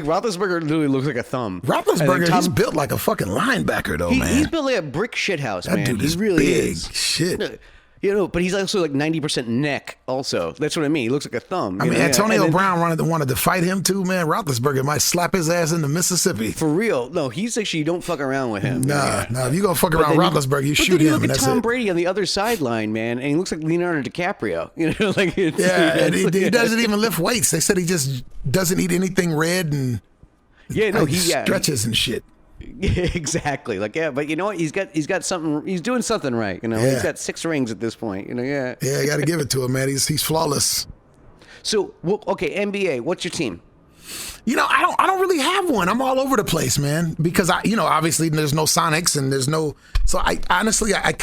Roethlisberger literally looks like a thumb. Roethlisberger, he's built like a fucking linebacker, though, man. He's built like a brick shithouse, man. That dude is really big. Is. Shit. But he's also like 90% neck. Also, that's what I mean. He looks like a thumb. I mean, Antonio Brown wanted to fight him too, man. Roethlisberger might slap his ass into Mississippi. For real? No, he's actually, you don't fuck around with him. Nah. If you gonna fuck around Roethlisberger, you shoot him. Look at Tom Brady on the other sideline, man, and he looks like Leonardo DiCaprio. And he doesn't even lift weights. They said he just doesn't eat anything red and he stretches and shit. Exactly. But you know what? He's got something. He's doing something right. He's got 6 rings at this point. Yeah. Yeah, you got to give it to him, man. He's flawless. So, okay, NBA. What's your team? I don't really have one. I'm all over the place, man. Because obviously there's no Sonics and there's no. So I honestly, I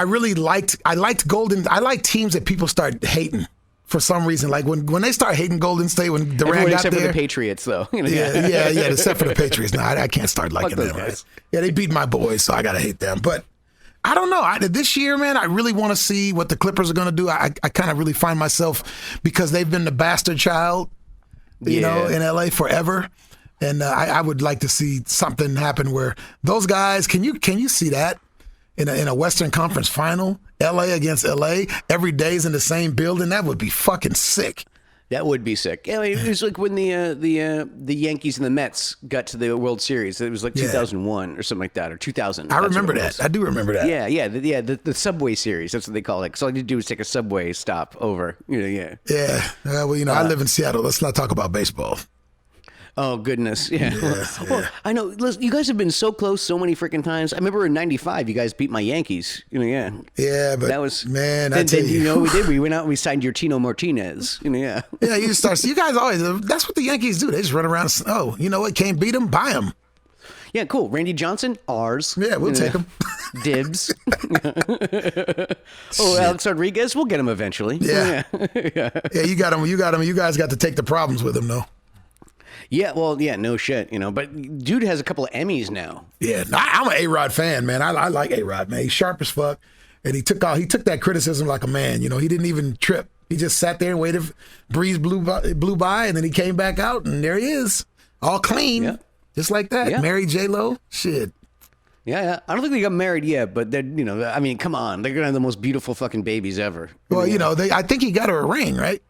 really liked Golden. I like teams that people start hating. For some reason, like when they start hating Golden State, when Durant got except there, for the Patriots, though. Yeah, except for the Patriots. No, I can't start liking them. Right? Yeah, they beat my boys, so I gotta hate them. But I don't know. This year, man, I really want to see what the Clippers are gonna do. I kind of really find myself because they've been the bastard child, in LA forever, and I would like to see something happen where those guys. Can you see that in a Western Conference final? LA against LA, every day's in the same building. That would be fucking sick. That would be sick. Yeah, it was like when the Yankees and the Mets got to the World Series. It was like 2001 or something like that, or 2000. I remember that. I do remember that. Yeah, the Subway Series. That's what they call it. Because all you do is take a subway stop over. Yeah. Yeah. Well, I live in Seattle. Let's not talk about baseball. Oh, goodness. Yeah. Well, I know. Listen, you guys have been so close so many freaking times. I remember in '95, you guys beat my Yankees. Yeah, but that was, man, then we did. We went out and we signed your Tino Martinez. Yeah. Yeah, you guys always, that's what the Yankees do. They just run around. Oh, you know what? Can't beat them? Buy them. Yeah, cool. Randy Johnson, ours. Yeah, we'll take him. Dibs. Alex Rodriguez, we'll get him eventually. Yeah, you got him. You guys got to take the problems with him, though. Yeah, well, yeah, no shit, but dude has a couple of Emmys now. Yeah, I'm an A-Rod fan, man. I like A-Rod, man. He's sharp as fuck, and he took that criticism like a man. He didn't even trip. He just sat there and waited. Breeze blew by, and then he came back out, and there he is, all clean, just like that. Yeah. Married J-Lo, shit. Yeah. I don't think they got married yet, but they're, I mean, come on, they're gonna have the most beautiful fucking babies ever. Well, I think he got her a ring, right?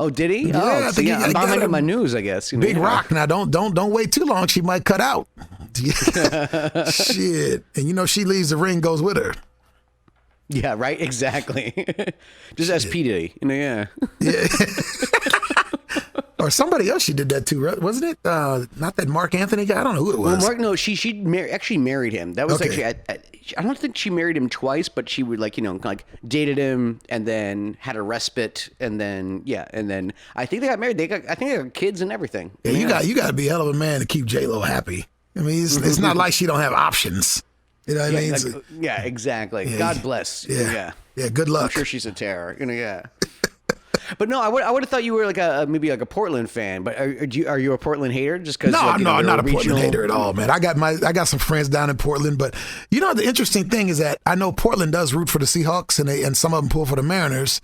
Oh, did he? Yeah, I think I'm behind on my news, I guess. Big rock. Now, don't wait too long. She might cut out. Shit. And she leaves, the ring goes with her. Yeah, right? Exactly. Just ask P. Diddy. Yeah. or somebody else she did that to, right? Wasn't it? Not that Mark Anthony guy. I don't know who it was. Well, Mark, no, she actually married him. That was Okay. actually I don't think she married him twice, but she would like dated him and then had a respite and then I think they got married. I think they got kids and everything. Yeah, you got to be a hell of a man to keep J-Lo happy. I mean, it's not like she don't have options. You know what I mean? Yeah, exactly. Yeah, God bless. Yeah. Good luck. I'm sure she's a terror. Yeah. But no, I would have thought you were like maybe like a Portland fan. But are you a Portland hater just because? No, I'm not a regional... Portland hater at all, man. I got some friends down in Portland, but the interesting thing is that I know Portland does root for the Seahawks and some of them pull for the Mariners,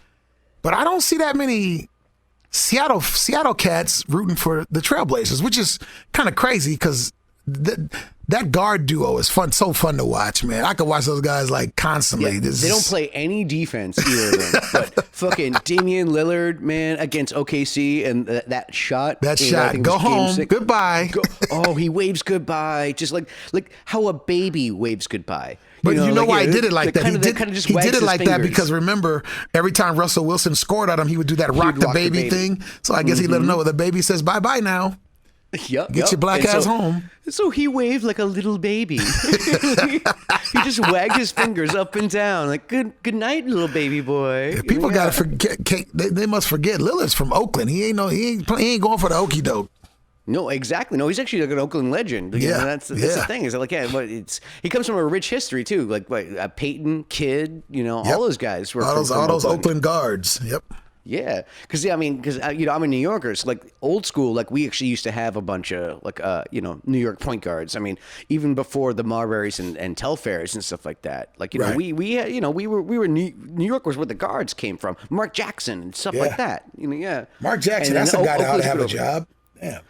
but I don't see that many Seattle cats rooting for the Trailblazers, which is kind of crazy because that guard duo is so fun to watch, man. I could watch those guys like constantly. Yeah, they don't play any defense, either of them. But fucking Damian Lillard, man, against OKC and that shot. That shot. Go home. Goodbye. He waves goodbye, just like how a baby waves goodbye. But you know why he did it like that? He did it like that fingers. because remember, every time Russell Wilson scored at him, he would do that rock the baby thing. So I guess he let him know the baby says bye-bye now. Yep, Get your black ass home. So he waved like a little baby. He just wagged his fingers up and down, like good night, little baby boy. Yeah, people gotta forget. They must forget. Lillard's from Oakland. He ain't going for the okey doke. No, exactly. No, he's actually like an Oakland legend. That's the thing. Is like he comes from a rich history too. Like Peyton, Kidd, all those guys were all those Oakland guards. Yep. Yeah, because I'm a New Yorker, so like old school, like we actually used to have a bunch of New York point guards. I mean, even before the Marburys and Telfairs and stuff like that. Like right. we were New York was where the guards came from. Mark Jackson and stuff like that. Mark Jackson, that's a guy that ought to have a job. Yeah.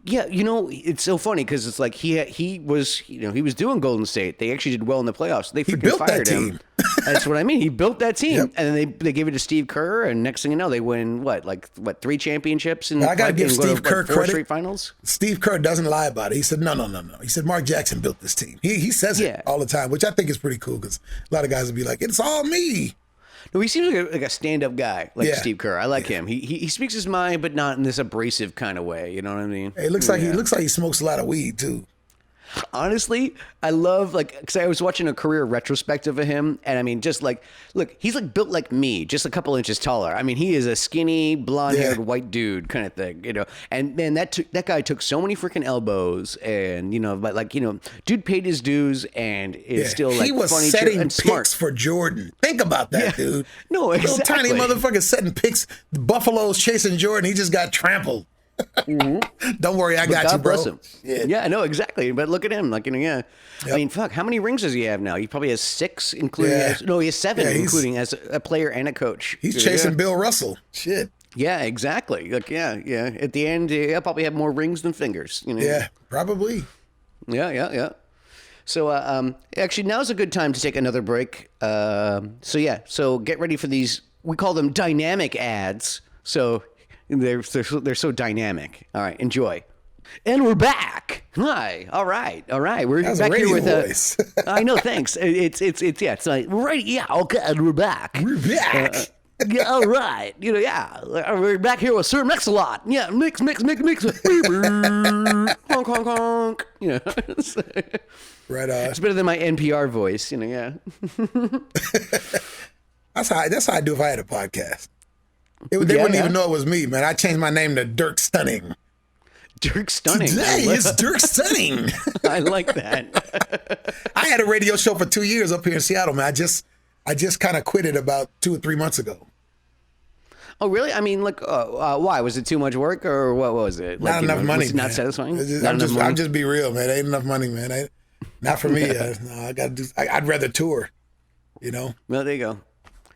Yeah, it's so funny because it's like he was doing Golden State. They actually did well in the playoffs. They freaking fired him. That's what I mean. He built that team, and then they gave it to Steve Kerr, and next thing you know, they win 3 championships and I gotta give Steve Kerr 4 credit. straight finals. Steve Kerr doesn't lie about it. He said no. He said Mark Jackson built this team. He says it all the time, which I think is pretty cool because a lot of guys would be like, "It's all me." No, he seems like a stand-up guy, like Steve Kerr. I like him. He speaks his mind, but not in this abrasive kind of way. You know what I mean? It looks like he smokes a lot of weed too. Honestly, I love because I was watching a career retrospective of him, and I mean, just look, he's like built like me, just a couple inches taller. I mean, he is a skinny, blonde-haired white dude kind of thing, And man, that guy took so many freaking elbows, and dude paid his dues, and is still like he was funny setting and smart picks for Jordan. Think about that, dude. No, exactly. Little tiny motherfucker setting picks. The Buffalo's chasing Jordan. He just got trampled. Don't worry, I got you, bro. Bless him. Yeah, no, exactly. But look at him, I mean, fuck, how many rings does he have now? He probably has 6, including he has 7, including as a player and a coach. He's chasing Bill Russell. Shit. Yeah, exactly. Like, yeah. At the end, he'll probably have more rings than fingers. Yeah, probably. Yeah. So, actually, now's a good time to take another break. So get ready for these. We call them dynamic ads. So. They're so dynamic. All right, enjoy. And we're back. Hi. All right. We're back here with voice. I know. Thanks. It's like right. Yeah. Okay. And we're back. We're back. Yeah. All right. We're back here with Sir Mix-a-Lot. Yeah. Mix. Honk, honk, honk. Right on. It's better than my NPR voice. Yeah. That's how I do if I had a podcast. They wouldn't even know it was me, man. I changed my name to Dirk Stunning. Dirk Stunning. Today it's Dirk Stunning. I like that. I had a radio show for 2 years up here in Seattle, man. I just kind of quit it about 2 or 3 months ago. Oh, really? I mean, why? Was it too much work or what was it? Not enough money. Was it not satisfying? I'll just be real, man. Ain't enough money, man. Not for me. I got to do. I'd rather tour. Well, there you go.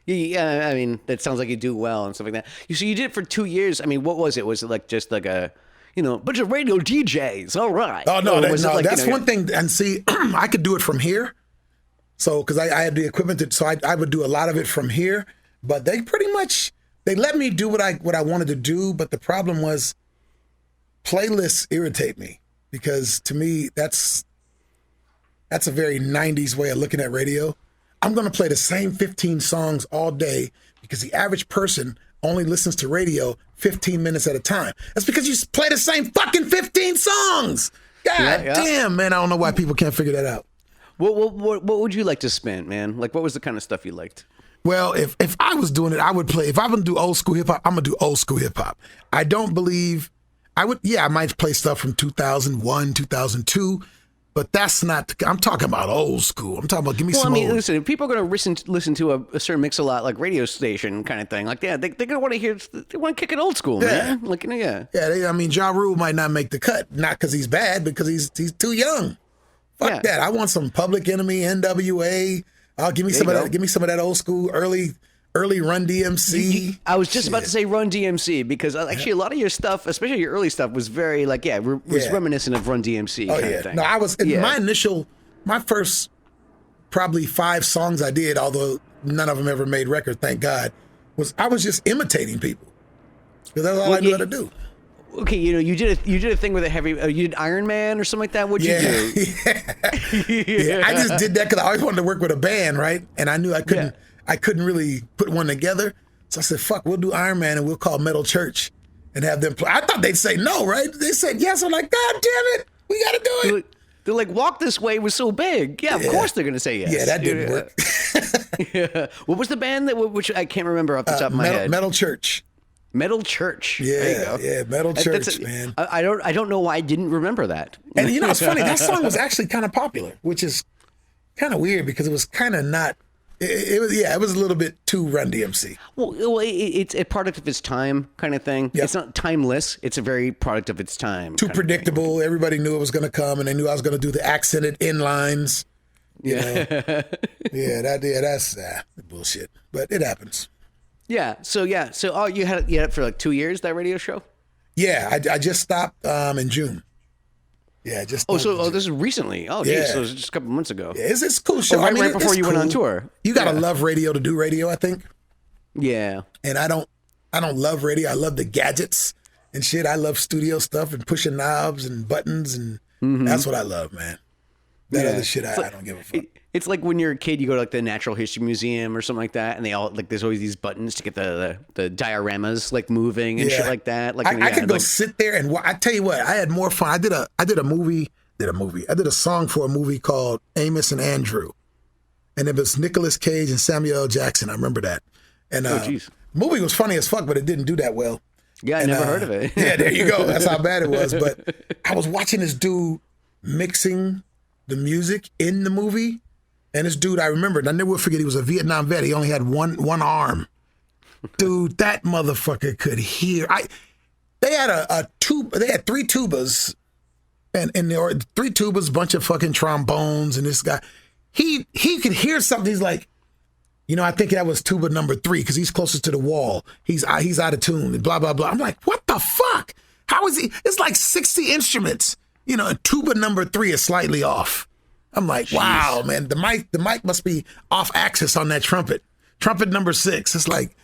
Yeah, I mean, that sounds like you do well and stuff like that. So you did it for 2 years. I mean, what was it? Was it like just like a, bunch of radio DJs? All right. Oh, no, that's one thing. And see, I could do it from here. So, because I had the equipment, so I would do a lot of it from here. But they pretty much, they let me do what I wanted to do. But the problem was playlists irritate me because to me, that's a very 90s way of looking at radio. I'm going to play the same 15 songs all day because the average person only listens to radio 15 minutes at a time. That's because you play the same fucking 15 songs. God damn, man. I don't know why people can't figure that out. What would you like to spin, man? Like, what was the kind of stuff you liked? Well, if I was doing it, I would play. If I'm going to do old school hip hop, I'm going to do old school hip hop. I don't believe I would. Yeah, I might play stuff from 2001, 2002. But that's not, I'm talking about old school. I'm talking about, give me some old. Listen, if people are going to listen to a certain Mix-a-Lot, like radio station kind of thing, like, yeah, they're going to want to hear, they want to kick it old school, man. Like, yeah. Yeah, I mean, Ja Rule might not make the cut, not because he's bad, because he's too young. Fuck that. I want some Public Enemy, NWA. Give me some of that. Give me some of that old school, early Run DMC. I was just about to say Run DMC because actually a lot of your stuff, especially your early stuff, was very was reminiscent of Run DMC. Oh kind yeah, of thing. no, my first probably 5 songs I did, although none of them ever made record, thank God, I was just imitating people because that's all I knew how to do. Okay, you did a thing with a heavy. You did Iron Man or something like that. What'd you do? Yeah, I just did that because I always wanted to work with a band, right? And I knew I couldn't. Yeah. I couldn't really put one together. So I said, fuck, we'll do Iron Man and we'll call Metal Church and have them play. I thought they'd say no, right? They said yes. I'm like, God damn it, we got to do it. They're like, Walk This Way was so big. Yeah, of course they're going to say yes. Yeah, that didn't work. Yeah. What was the band which I can't remember off the top of my head? Metal Church. Metal Church. Yeah, there you go. Yeah, Metal Church, man. I don't know why I didn't remember that. And it's funny, that song was actually kind of popular, which is kind of weird because it was kind of not. It was a little bit too Run DMC. Well, it's a product of its time kind of thing. Yep. It's not timeless. It's a very product of its time. Too predictable. Everybody knew it was going to come, and they knew I was going to do the accented in lines. You know? That's bullshit. But it happens. Yeah. So you had it for like 2 years, that radio show? Yeah, I just stopped in June. Yeah, just. This is recently. Oh, geez, so it was just a couple months ago. Yeah, it's a cool show. Right before you went on tour. You gotta love radio to do radio, I think. Yeah. And I don't love radio. I love the gadgets and shit. I love studio stuff and pushing knobs and buttons, and that's what I love, man. That other shit, I don't give a fuck. It's like when you're a kid, you go to like the Natural History Museum or something like that, and they all like there's always these buttons to get the dioramas like moving and shit like that. Like I could go sit there and I tell you what, I had more fun. I did a song for a movie called Amos and Andrew, and it was Nicolas Cage and Samuel L. Jackson. I remember that. And the movie was funny as fuck, but it didn't do that well. Yeah, I never heard of it. Yeah, there you go. That's how bad it was. But I was watching this dude mixing the music in the movie. And this dude, I remember, and I never will forget, he was a Vietnam vet. He only had one arm. Dude, that motherfucker could hear. They had they had 3 tubas, and there were 3 tubas, bunch of fucking trombones, and this guy, he could hear something. He's like, I think that was tuba number 3 because he's closest to the wall. He's out of tune and blah blah blah. I'm like, what the fuck? How is he? It's like 60 instruments. Tuba number 3 is slightly off. I'm like, wow, man, the mic must be off axis on that trumpet. Trumpet number 6. It's like,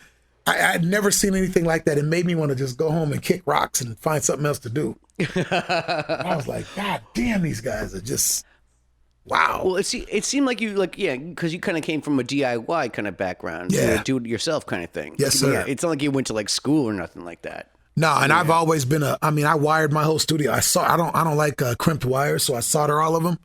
I'd never seen anything like that. It made me want to just go home and kick rocks and find something else to do. I was like, God damn, these guys are just, wow. Well, it seemed like you, because you kind of came from a DIY kind of background. Yeah. Do-it-yourself kind of thing. Yes, sir. Yeah, it's not like you went to like school or nothing like that. No, and I've always been I wired my whole studio. I don't like crimped wires, so I solder all of them.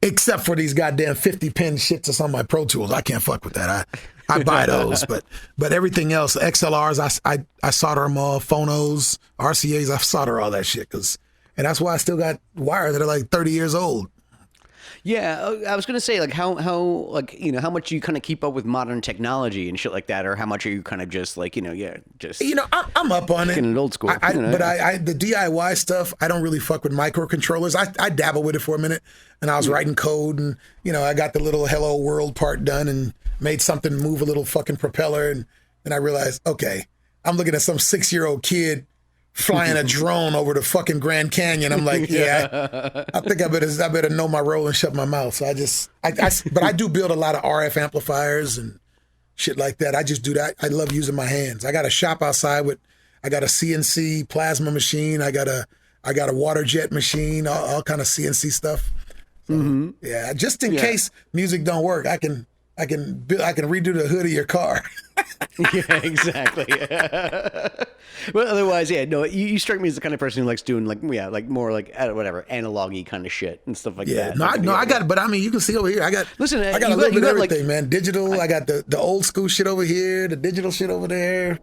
Except for these goddamn 50-pin shits that's on my Pro Tools. I can't fuck with that. I buy those. But everything else, XLRs, I solder them all. Phonos, RCAs, I solder all that shit. And that's why I still got wires that are like 30 years old. Yeah, I was gonna say like how much you kind of keep up with modern technology and shit like that, or how much are you kind of just like I'm up on it. An old school, but the DIY stuff I don't really fuck with microcontrollers. I dabble with it for a minute, and I was writing code, and I got the little Hello World part done and made something move a little fucking propeller, and then I realized, okay, I'm looking at some 6-year-old kid flying a drone over the fucking Grand Canyon. I'm like, I think I better know my role and shut my mouth. So but I do build a lot of RF amplifiers and shit like that. I just do that. I love using my hands. I got a shop outside I got a CNC plasma machine. I got a water jet machine, all kind of CNC stuff. So, yeah, just in case music don't work, I can redo the hood of your car. Yeah, exactly. Well, otherwise, yeah, no, you strike me as the kind of person who likes doing like more like whatever analog-y kind of shit and stuff like Yeah, that. no, Like, I got it, but I mean, you can see over here, I got Listen, I got you a little got- you bit of got, like- everything, man. Digital, I got the old school shit over here, the digital shit over there.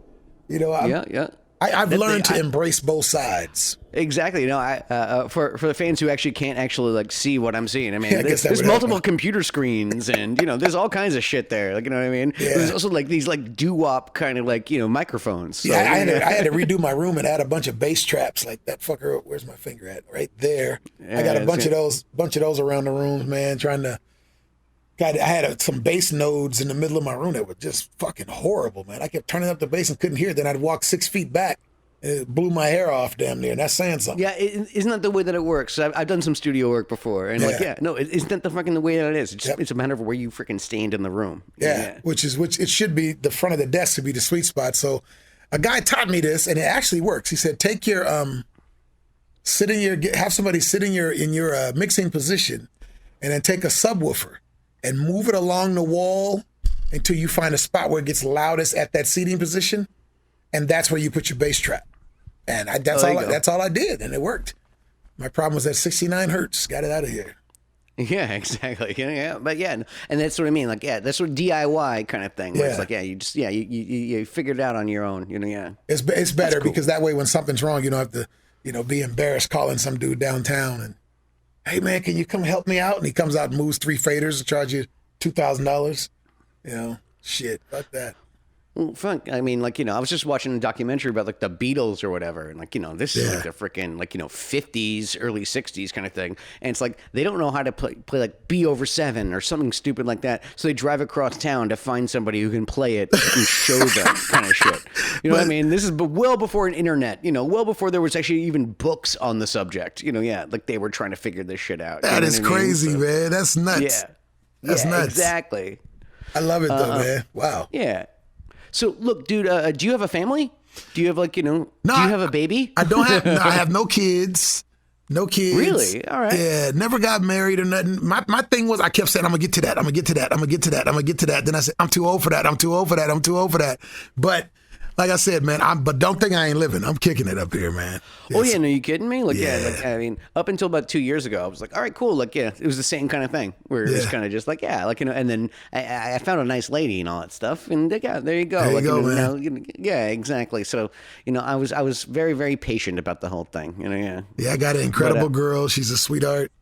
You know, yeah. I've learned to embrace both sides. Exactly. You know, for the fans who actually can't actually like see what I'm seeing. I mean, Yeah, I guess that there's would multiple happen. computer screens, and there's all kinds of shit there. Like, you know what I mean? Yeah. There's also like these like doo-wop kind of like microphones. So, Yeah, I had to redo my room and add a bunch of bass traps like that fucker. Where's my finger at? Right there. I got a bunch of those around the rooms, man. I had some bass nodes in the middle of my room that were just fucking horrible, man. I kept turning up the bass and couldn't hear it. Then I'd walk 6 feet back. And it blew my hair off damn near. And that's saying something. Yeah, isn't that the way that it works? I've done some studio work before, and isn't that the fucking the way that it is? It's a matter of where you freaking stand in the room. Yeah, which it should be the front of the desk to be the sweet spot. So a guy taught me this, and it actually works. He said, have somebody sit in your mixing position, and then take a subwoofer and move it along the wall until you find a spot where it gets loudest at that seating position, and that's where you put your bass trap. And that's all I did, and it worked. My problem was at 69 hertz. Got it out of here. Yeah, exactly. Yeah, but and that's what I mean. Like, that's sort of DIY kind of thing. Where it's like, you figured it out on your own. It's better because that way when something's wrong, you don't have to, be embarrassed calling some dude downtown and, hey man, can you come help me out? And he comes out and moves 3 faders and charge you $2,000. Shit, fuck that. Well, fuck. I mean, I was just watching a documentary about like the Beatles or whatever, and this is like the freaking 50s, early 60s kind of thing, and it's like they don't know how to play like B over 7 or something stupid like that, so they drive across town to find somebody who can play it and show them kind of shit. You know what I mean? This is well before an internet. Well before there was actually even books on the subject. Like they were trying to figure this shit out. That is crazy, man. That's nuts. Yeah, that's nuts. Exactly. I love it though, man. Wow. Yeah. So look, dude, do you have a family? Do you have do you have a baby? I don't have, I have no kids. No kids. Really? All right. Yeah, never got married or nothing. My thing was I kept saying, I'm going to get to that. I'm going to get to that. I'm going to get to that. I'm going to get to that. Then I said, I'm too old for that. I'm too old for that. I'm too old for that. But like I said, man, but don't think I ain't living. I'm kicking it up here, man. Yes. Oh yeah, no, you kidding me? I mean, up until about 2 years ago, I was like, all right, cool. It was the same kind of thing where it was kind of just and then I found a nice lady and all that stuff, and there you go. There you go, man. Yeah, exactly. So I was very, very patient about the whole thing. Yeah, I got an incredible girl. She's a sweetheart.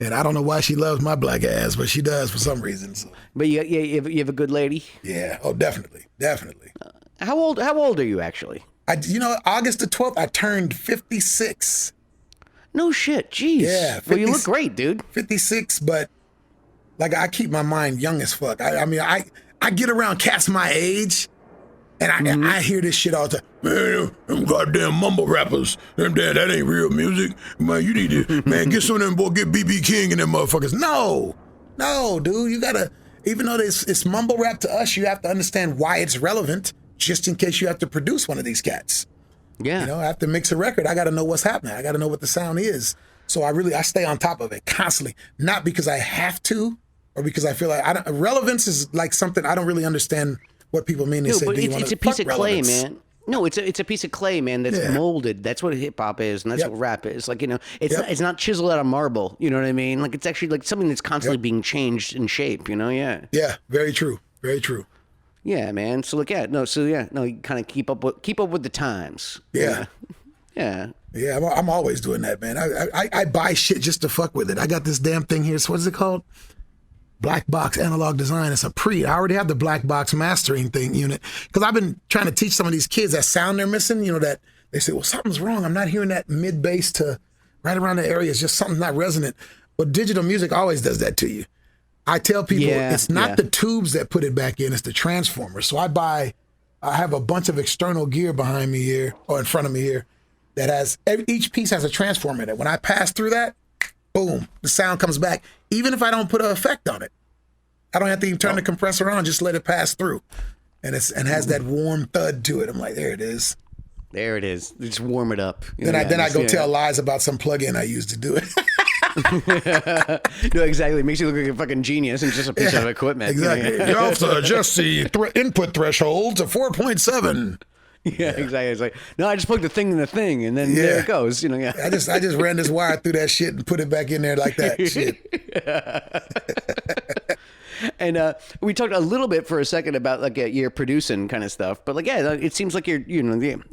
And I don't know why she loves my black ass, but she does for some reason. So. But you have a good lady? Yeah. Oh, definitely. Definitely. How old are you actually? August the 12th, I turned 56. No shit. Jeez. Yeah. 50, well, you look great, dude. 56, but I keep my mind young as fuck. I mean, I get around cats my age, and I hear this shit all the time. Man, them goddamn mumble rappers. That ain't real music. Man, you need to, get some of them, boy, get BB King and them motherfuckers. No, dude, you gotta, even though it's mumble rap to us, you have to understand why it's relevant, just in case you have to produce one of these cats. Yeah. I have to mix a record. I got to know what's happening. I got to know what the sound is. So I stay on top of it constantly, not because I have to or because I feel like relevance is like something I don't really understand what people mean. They say, but it's a piece of clay, man. No, it's a piece of clay, man, that's molded. That's what hip hop is, and that's what rap is. It's not chiseled out of marble. You know what I mean? It's actually like something that's constantly being changed in shape. Yeah. Yeah. Very true. Very true. Yeah, man. So you kind of keep up with the times. Yeah. Yeah. Yeah, I'm always doing that, man. I buy shit just to fuck with it. I got this damn thing here. So what is it called? Black Box Analog Design. It's a I already have the Black Box mastering unit. Because I've been trying to teach some of these kids that sound they're missing, that they say, well, something's wrong. I'm not hearing that mid bass to right around the area. It's just something's not resonant. But digital music always does that to you. I tell people it's not the tubes that put it back in, it's the transformers. So I have a bunch of external gear behind me here, or in front of me here, that has, each piece has a transformer in it. When I pass through that, boom, the sound comes back. Even if I don't put an effect on it. I don't have to even turn the compressor on, just let it pass through. And has that warm thud to it. I'm like, there it is. There it is. Just warm it up. Then I go tell lies about some plug-in I used to do it. No, exactly. It makes you look like a fucking genius and just a piece of equipment. Exactly. You also adjust the input threshold to 4.7. Yeah, exactly. It's like, no, I just plugged the thing in the thing, and then there it goes. Yeah. I just ran this wire through that shit and put it back in there like that. Shit. And we talked a little bit for a second about like your producing kind of stuff, but like it seems like you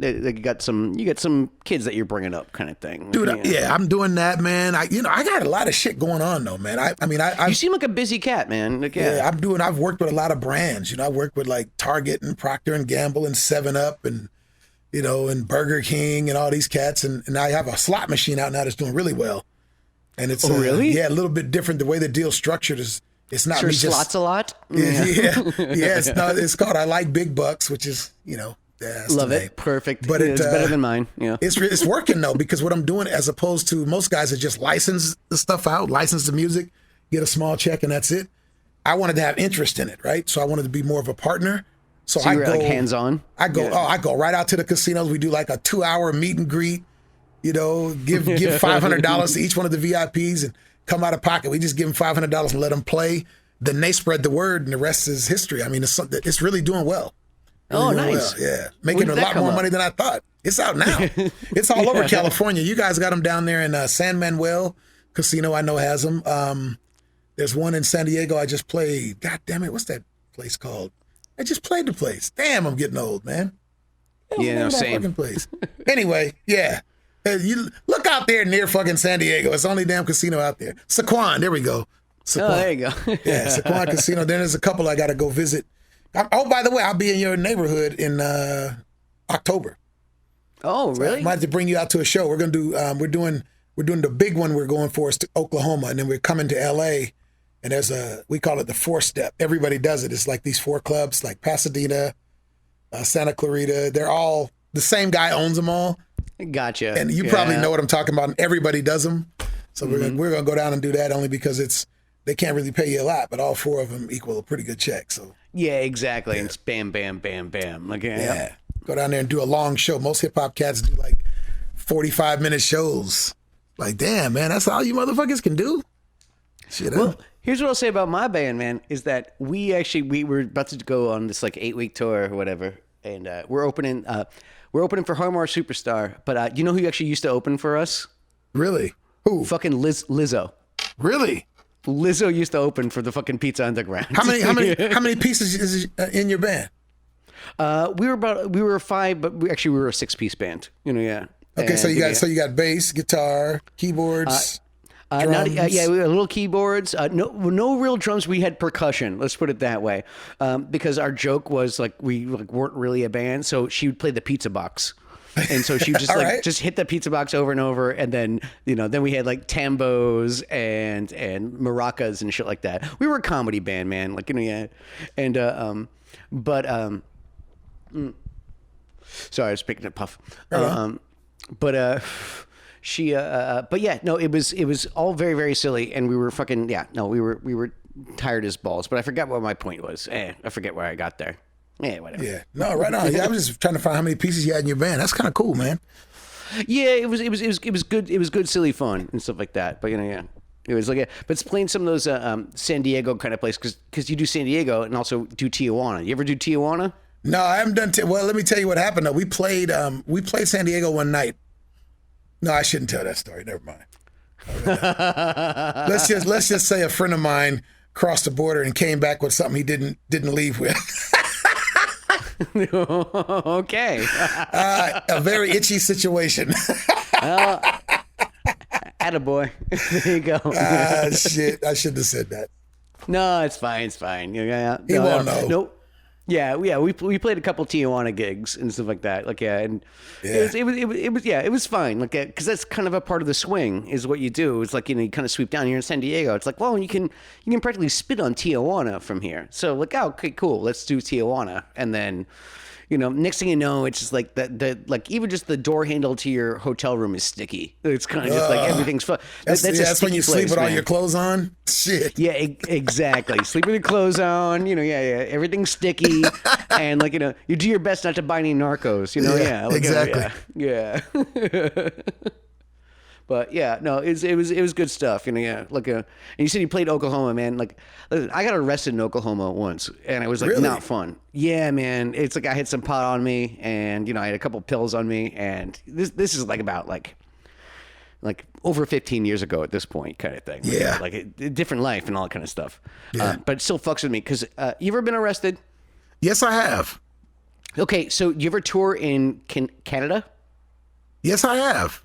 got some kids that you're bringing up kind of thing. Dude, I'm doing that, man. I got a lot of shit going on though, man. I you seem like a busy cat, man. Like, I've worked with a lot of brands. I worked with like Target and Procter and Gamble and 7-Up and and Burger King and all these cats, and I have a slot machine out now that's doing really well. And it's really? A little bit different. The way the deal's structured is it's not sure me just slots a lot. It's called I Like Big Bucks, which is love it, perfect. But it's better than mine. Yeah, it's working though, because what I'm doing, as opposed to most guys that just license the stuff out, license the music, get a small check, and that's it. I wanted to have interest in it, right? So I wanted to be more of a partner. So I go like hands on. I go right out to the casinos. We do like a 2-hour meet and greet. Give $500 to each one of the VIPs and come out of pocket. We just give them $500 and let them play. Then they spread the word, and the rest is history. I mean, it's really doing well. Really doing nice. Well. Yeah, making a lot more money than I thought. It's out now. It's all over California. You guys got them down there in San Manuel Casino. I know has them. There's one in San Diego I just played. God damn it, what's that place called? I just played the place. Damn, I'm getting old, man. Same. Place. Anyway, yeah. You look out there near fucking San Diego. It's the only damn casino out there. Saquon, there we go. Saquon. Oh, there you go. Yeah, Saquon Casino. Then there's a couple I got to go visit. By the way, I'll be in your neighborhood in October. Oh, really? So I might have to bring you out to a show. We're gonna do. We're doing the big one. We're going for is to Oklahoma, and then we're coming to L.A. And we call it the 4-step. Everybody does it. It's like these 4 clubs, like Pasadena, Santa Clarita. They're all the same guy owns them all. Gotcha. And you probably know what I'm talking about. And everybody does them. So we're gonna go down and do that only because they can't really pay you a lot, but all 4 of them equal a pretty good check. So yeah, exactly. And it's bam, bam, bam, bam. Like go down there and do a long show. Most hip hop cats do like 45-minute shows. Like, damn, man, that's all you motherfuckers can do. Shit. Well, here's what I'll say about my band, man, is that we were about to go on this like 8-week tour or whatever, and we're opening for Harmar Superstar. But you know who actually used to open for us? Really? Who? Fucking Lizzo. Really? Lizzo used to open for the fucking Pizza Underground. How many pieces is in your band? We were 5, but we were a 6-piece band. Okay, and, so you got bass, guitar, keyboards. We had little keyboards. No real drums. We had percussion. Let's put it that way, because our joke was like we weren't really a band. So she would play the pizza box, and so she would just just hit the pizza box over and over. And then then we had like tambos and maracas and shit like that. We were a comedy band, man. Sorry, I was picking a puff. It was all very, very silly, and we were we were tired as balls. But I forgot what my point was. I forget where I got there. Whatever. Yeah, no, right on. Yeah, I was just trying to find how many pieces you had in your band. That's kind of cool, man. Yeah, it was good. It was good, silly fun and stuff like that. But it was like, but it's playing some of those San Diego kind of places because you do San Diego and also do Tijuana. You ever do Tijuana? No, I haven't done. Well, let me tell you what happened. Though we played San Diego one night. No, I shouldn't tell that story. Never mind. Let's just say a friend of mine crossed the border and came back with something he didn't leave with. Okay. A very itchy situation. Attaboy. There you go. Shit. I shouldn't have said that. No, it's fine. It's fine. Yeah. He won't know. Nope. Yeah. We played a couple Tijuana gigs and stuff like that. It was fine. Because that's kind of a part of the swing is what you do. It's like you kind of sweep down. You're in San Diego. It's like, well, you can practically spit on Tijuana from here. So okay, cool. Let's do Tijuana, and then. Next thing you know, it's just like like even just the door handle to your hotel room is sticky. It's kind of just like everything's fun. That's when you sleep with all your clothes on. Shit. Yeah, exactly. Sleep with your clothes on. Everything's sticky, and you do your best not to buy any narcos. Exactly. Yeah. But yeah, no, it was good stuff. Yeah, like and you said you played Oklahoma, man. Like, listen, I got arrested in Oklahoma once, and it was like Really? not fun. Yeah, man. It's like I had some pot on me, and I had a couple pills on me, and this is like about like over 15 years ago at this point, kind of thing. Yeah. Like a different life and all that kind of stuff. Yeah. But it still fucks with me because you ever been arrested? Yes, I have. Okay, so you ever tour in Canada? Yes, I have.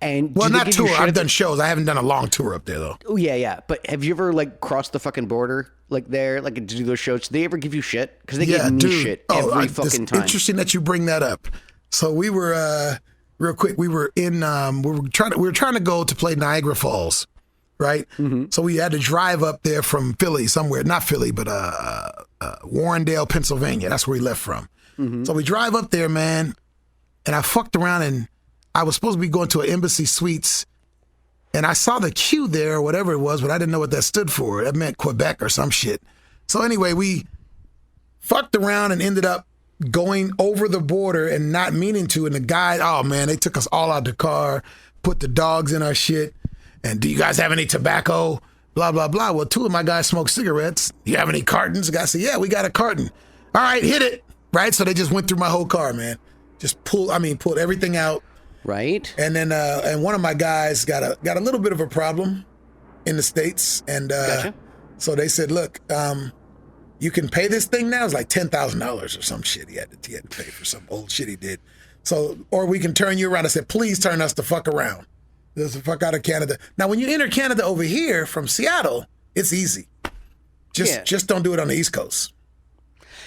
And Well, do they not give you tour. shit I've at the- done shows. I haven't done a long tour up there though. Oh yeah. But have you ever like crossed the fucking border like there, like to do those shows? Do they ever give you shit? Because they give me shit every fucking time. Interesting that you bring that up. So we were real quick. We were in. We were trying to go to play Niagara Falls, right? Mm-hmm. So we had to drive up there from Philly, somewhere, not Philly, but Warrendale, Pennsylvania. That's where we left from. Mm-hmm. So we drive up there, man, and I fucked around and I was supposed to be going to an Embassy Suites, and I saw the Q there or whatever it was, but I didn't know what that stood for. That meant Quebec or some shit. So anyway, we fucked around and ended up going over the border and not meaning to. And the guy, oh man, they took us all out the car, put the dogs in our shit. And do you guys have any tobacco? Blah, blah, blah. Well, two of my guys smoke cigarettes. Do you have any cartons? The guy said, yeah, we got a carton. All right, hit it. Right? So they just went through my whole car, man. Just pulled everything out. Right. And then and one of my guys got a little bit of a problem in the States. And Gotcha. so they said, look, you can pay this thing now. It's like $10,000 or some shit he had to pay for some old shit he did. So, or we can turn you around. I said, please turn us the fuck around. Just the fuck out of Canada. Now, when you enter Canada over here from Seattle, it's easy. Just don't do it on the East Coast.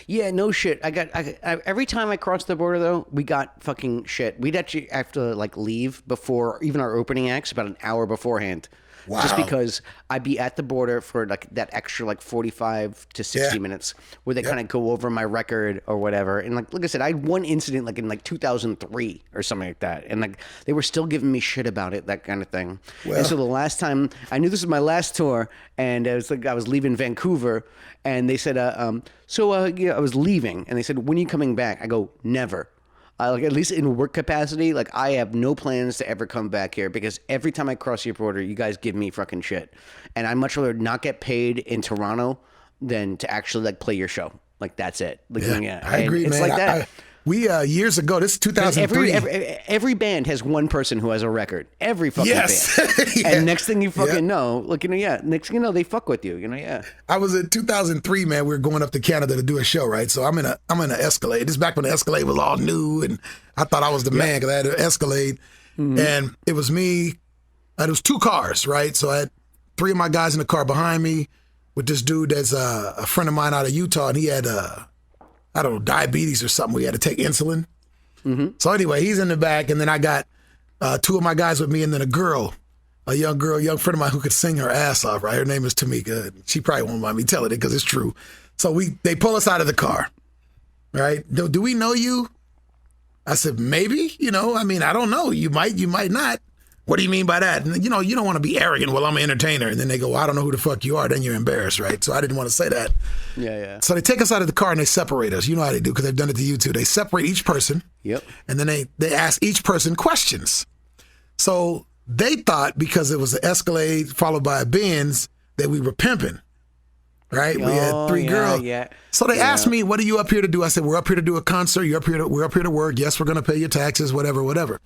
Yeah, no shit. I every time I crossed the border though, we got fucking shit. We'd actually have to like leave before even our opening acts about an hour beforehand. Wow. Just because I'd be at the border for like that extra like 45 to 60 minutes where they kind of go over my record or whatever. And like I said, I had one incident like in like 2003 or something like that. And like they were still giving me shit about it, that kind of thing. Well, and so the last time I knew this was my last tour, and it was like I was leaving Vancouver, and they said, I was leaving, and they said, when are you coming back? I go, never. Like at least in work capacity, like I have no plans to ever come back here because every time I cross your border, you guys give me fucking shit, and I'd much rather not get paid in Toronto than to actually like play your show. Like that's it. Like, I agree, it's man. like that. We years ago, this is 2003. Every band has one person who has a record. Every fucking band. Yeah. And next thing you fucking know, like next thing you know, they fuck with you. I was in 2003, man. We were going up to Canada to do a show, right? So I'm in an Escalade. This is back when the Escalade was all new, and I thought I was the man because I had an Escalade, and it was me. It was two cars, right? So I had three of my guys in the car behind me with this dude that's a friend of mine out of Utah, and he had I don't know, diabetes or something. We had to take insulin. Mm-hmm. So anyway, he's in the back, and then I got two of my guys with me, and then a young friend of mine who could sing her ass off, right? Her name is Tamika. She probably won't mind me telling it because it's true. So they pull us out of the car, right? Do we know you? I said, maybe, I don't know. You might not. What do you mean by that? And, you don't want to be arrogant. Well, I'm an entertainer. And then they go, well, I don't know who the fuck you are. Then you're embarrassed, right? So I didn't want to say that. Yeah. So they take us out of the car and they separate us. You know how they do because they've done it to you too. They separate each person. Yep. And then they ask each person questions. So they thought because it was an Escalade followed by a Benz that we were pimping, right? We had three girls. Yeah. So they asked me, what are you up here to do? I said, we're up here to do a concert. We're up here to work. Yes, we're going to pay your taxes, whatever.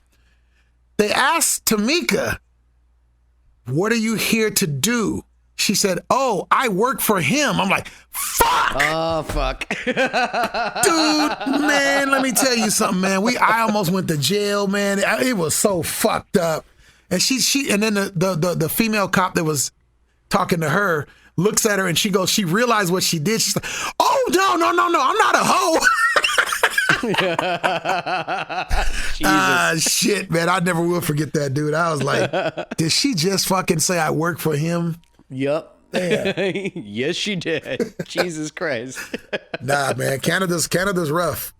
They asked Tamika, what are you here to do? She said, oh, I work for him. I'm like, fuck. Oh, fuck. Dude, man, let me tell you something, man. I almost went to jail, man. It was so fucked up. And and then the female cop that was talking to her looks at her and she realized what she did. She's like, oh, no, I'm not a hoe. Shit, man. I never will forget that, dude. I was like, did she just fucking say I work for him? Yep. Yes, she did. Jesus Christ. Nah, man. Canada's rough.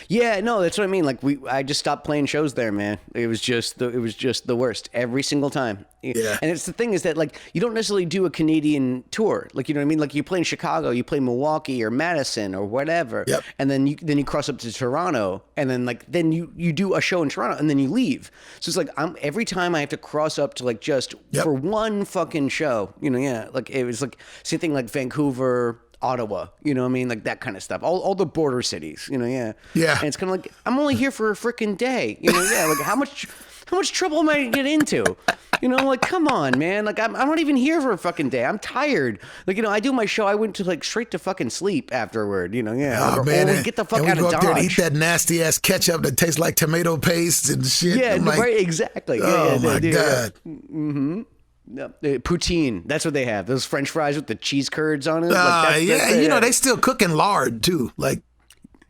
Yeah, no, that's what I mean. Like I just stopped playing shows there, man. It was just the worst every single time. Yeah. And it's the thing is that like you don't necessarily do a Canadian tour. Like, you know what I mean? Like you play in Chicago, you play Milwaukee or Madison or whatever. Yep. And then you cross up to Toronto, and then you do a show in Toronto, and then you leave. So it's like every time I have to cross up to like just for one fucking show, you know, like it was like same thing like Vancouver, Ottawa, you know what I mean? Like that kind of stuff. All the border cities, you know, Yeah. And it's kind of like, I'm only here for a freaking day, you know, like how much trouble am I gonna get into? You know, like, come on, man. Like, I'm not even here for a fucking day. I'm tired. Like, you know, I do my show. I went to like straight to fucking sleep afterward, you know, Oh, man. Get the fuck and out we of go up there and Dodge. eat that nasty ass ketchup that tastes like tomato paste and shit. Yeah, I'm like, right, exactly. Oh, yeah, my dude, God. Yeah. Poutine. That's what they have. Those French fries with the cheese curds on it. You know, they still cooking lard, too. Like,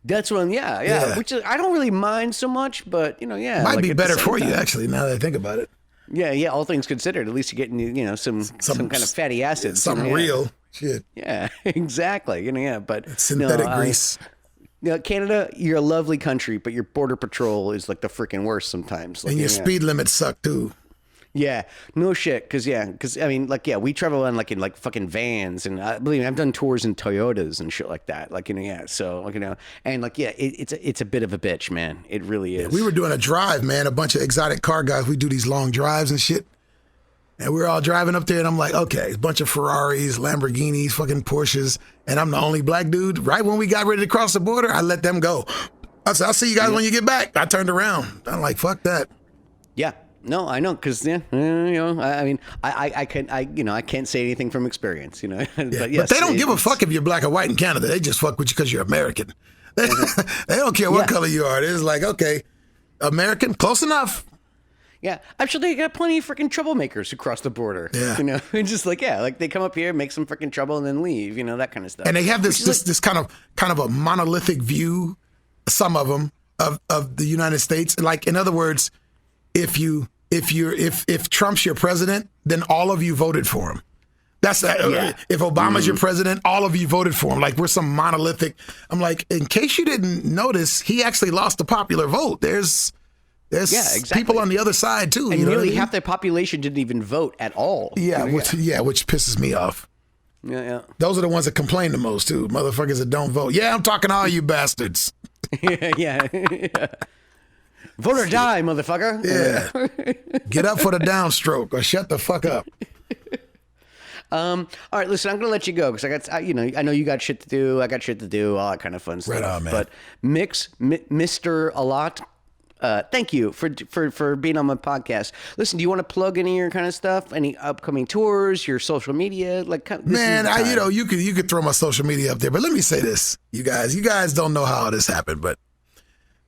that's what yeah. Which is, I don't really mind so much, but, you know, might like be at the better same for you, time. actually, now that I think about it. Yeah, all things considered. At least you're getting, you know, some kind of fatty acids. Something real. Shit. Yeah, exactly. You know, but Synthetic grease. You know, Canada, you're a lovely country, but your border patrol is like the freaking worst sometimes. Like, And your speed limits suck, too. Yeah, no shit. Because I mean, like, yeah, we travel in like fucking vans, and believe me, I've done tours in Toyotas and shit like that. Like, you know, yeah. So, like, you know, and like, yeah, it's a bit of a bitch, man. It really is. We were doing a drive, man. A bunch of exotic car guys. We do these long drives and shit. And we were all driving up there, and I'm like, okay, a bunch of Ferraris, Lamborghinis, fucking Porsches, and I'm the only black dude. Right when we got ready to cross the border, I let them go. I said, I'll see you guys when you get back. I turned around. I'm like, fuck that. Yeah. No, I know, because you know, I mean, I can't say anything from experience, you know. But, yes, but they don't give a fuck if you're black or white in Canada. They just fuck with you because you're American. They don't care what color you are. It's like, okay, American, close enough. Yeah, actually, they got plenty of freaking troublemakers who cross the border. Yeah. You know, and just like, like they come up here, make some freaking trouble, and then leave. You know, that kind of stuff. And they have this kind of a monolithic view, some of them, of the United States. Like, in other words, if Trump's your president, then all of you voted for him. That's that. If Obama's your president, all of you voted for him. Like, we're some monolithic. I'm like, in case you didn't notice, he actually lost the popular vote. There's people on the other side too. And you know nearly what I mean? half the population didn't even vote at all. Yeah, which pisses me off. Yeah. Those are the ones that complain the most too. Motherfuckers that don't vote. Yeah, I'm talking to all you bastards. yeah. Vote or die, motherfucker. Yeah. Get up for the downstroke or shut the fuck up. All right, listen, I'm gonna let you go because I know you got shit to do. I got shit to do. All that kind of fun stuff. Right on, man. But Mr. A Lot, thank you for being on my podcast. Listen, do you want to plug any of your kind of stuff? Any upcoming tours? Your social media? Man, you could throw my social media up there, but let me say this, you guys don't know how this happened, but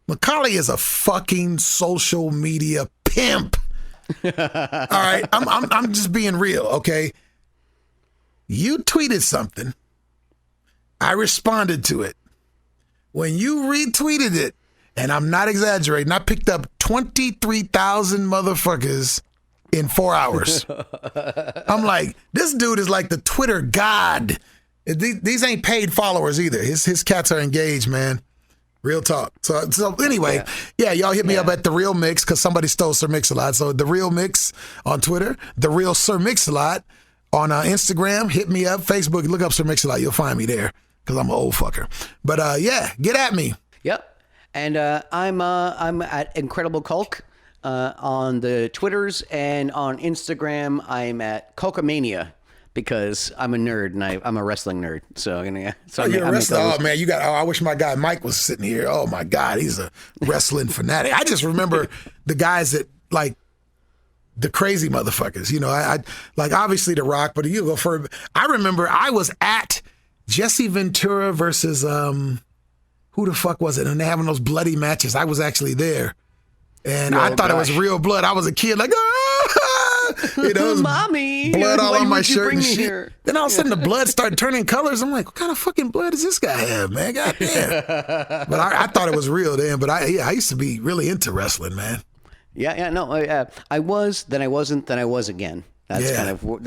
Macaulay is a fucking social media pimp. All right, I'm just being real, okay? You tweeted something. I responded to it. When you retweeted it, and I'm not exaggerating, I picked up 23,000 motherfuckers in 4 hours. I'm like, this dude is like the Twitter god. These ain't paid followers either. His cats are engaged, man. Real talk. So anyway, y'all hit me up at The Real Mix because somebody stole Sir Mix-a-Lot. So The Real Mix on Twitter, The Real Sir Mix-a-Lot on Instagram. Hit me up. Facebook, look up Sir Mix-a-Lot. You'll find me there because I'm an old fucker. But get at me. Yep. And I'm at Incredible Culk on the Twitters, and on Instagram I'm at Culkamania because I'm a nerd and I'm a wrestling nerd. So you're a wrestler. Oh man, I wish my guy Mike was sitting here. Oh my God, he's a wrestling fanatic. I just remember the guys that like the crazy motherfuckers. You know, I like obviously The Rock, but you go for. I remember I was at Jesse Ventura versus who the fuck was it? And they having those bloody matches. I was actually there. And I thought it was real blood. I was a kid like, you know, mommy, blood all on my shirt and shit. Here? Then all of a sudden the blood started turning colors. I'm like, what kind of fucking blood does this guy have, man? God damn. But I thought it was real then. But I used to be really into wrestling, man. Yeah, no, I was, then I wasn't, then I was again. That's kind of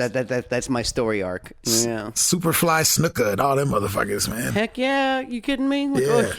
that's my story arc. Yeah. Superfly Snooker and all them motherfuckers, man. Heck yeah, you kidding me? Yeah.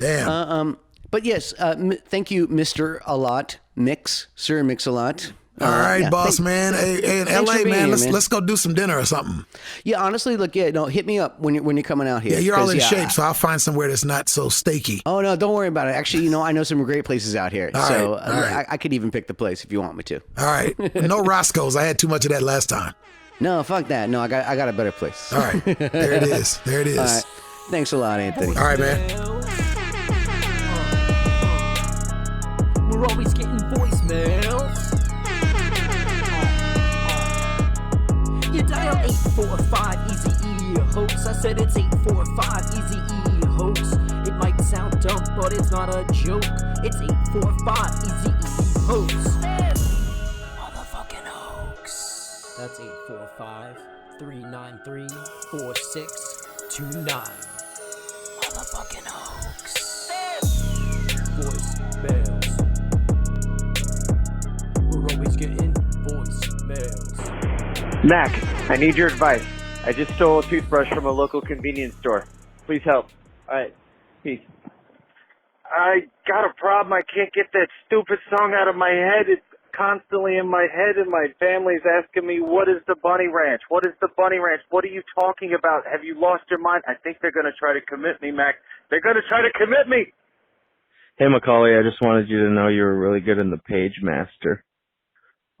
Damn. But yes, thank you, Mr. Alot Mix, Sir Mix-a-Lot. All right, boss man. Hey, in LA, man, here, let's go do some dinner or something. Yeah, honestly, look, hit me up when you're coming out here. Yeah, you're all in shape, so I'll find somewhere that's not so steaky. Oh no, don't worry about it. Actually, I know some great places out here, so all right. I could even pick the place if you want me to. All right, no Roscoe's. I had too much of that last time. No, fuck that. No, I got a better place. All right, there it is. There it is. All right. Thanks a lot, Anthony. All right, man. We're always getting voicemails. You dial 845 Easy E hoax. I said it's 845 Easy E hoax. It might sound dumb, but it's not a joke. It's 845 Easy E hoax. Motherfucking hoax. That's 845-393-4629. Motherfucking hoax. Voicemails. We're always getting voicemails. Mac, I need your advice. I just stole a toothbrush from a local convenience store. Please help. Alright, peace. I got a problem. I can't get that stupid song out of my head. It's constantly in my head, and my family's asking me, what is the Bunny Ranch? What is the Bunny Ranch? What are you talking about? Have you lost your mind? I think they're going to try to commit me, Mac. They're going to try to commit me! Hey, Macaulay, I just wanted you to know you were really good in The Page Master.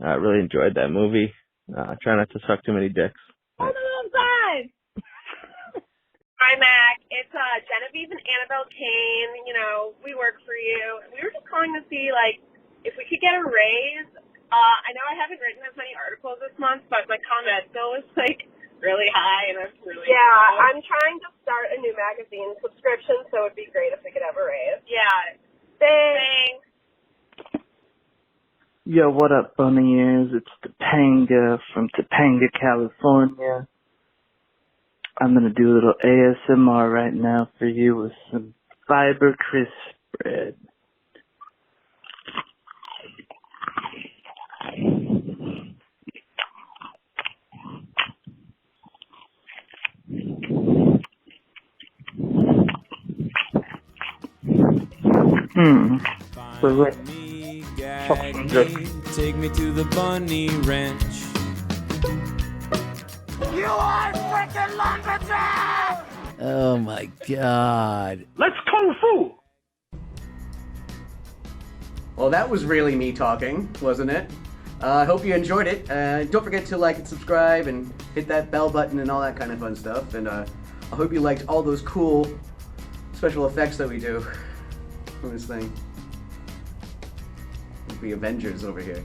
I really enjoyed that movie. Try not to suck too many dicks. On the wrong side! Hi, Mac. It's Genevieve and Annabelle Kane. We work for you. We were just calling to see, if we could get a raise. I know I haven't written as many articles this month, but my comment bill is, really high, and it's really low. I'm trying to start a new magazine subscription, so it would be great if we could have a raise. Yeah. Thanks. Yo, what up, Bunny Ears? It's Topanga from Topanga, California. I'm gonna do a little ASMR right now for you with some fiber crisp bread. So what? Take me to the Bunny Ranch. You are freaking lumberjack! Oh my God. Let's Kung Fu! Well, that was really me talking, wasn't it? I hope you enjoyed it. Don't forget to like and subscribe and hit that bell button and all that kind of fun stuff. And I hope you liked all those cool special effects that we do on this thing. The Avengers over here.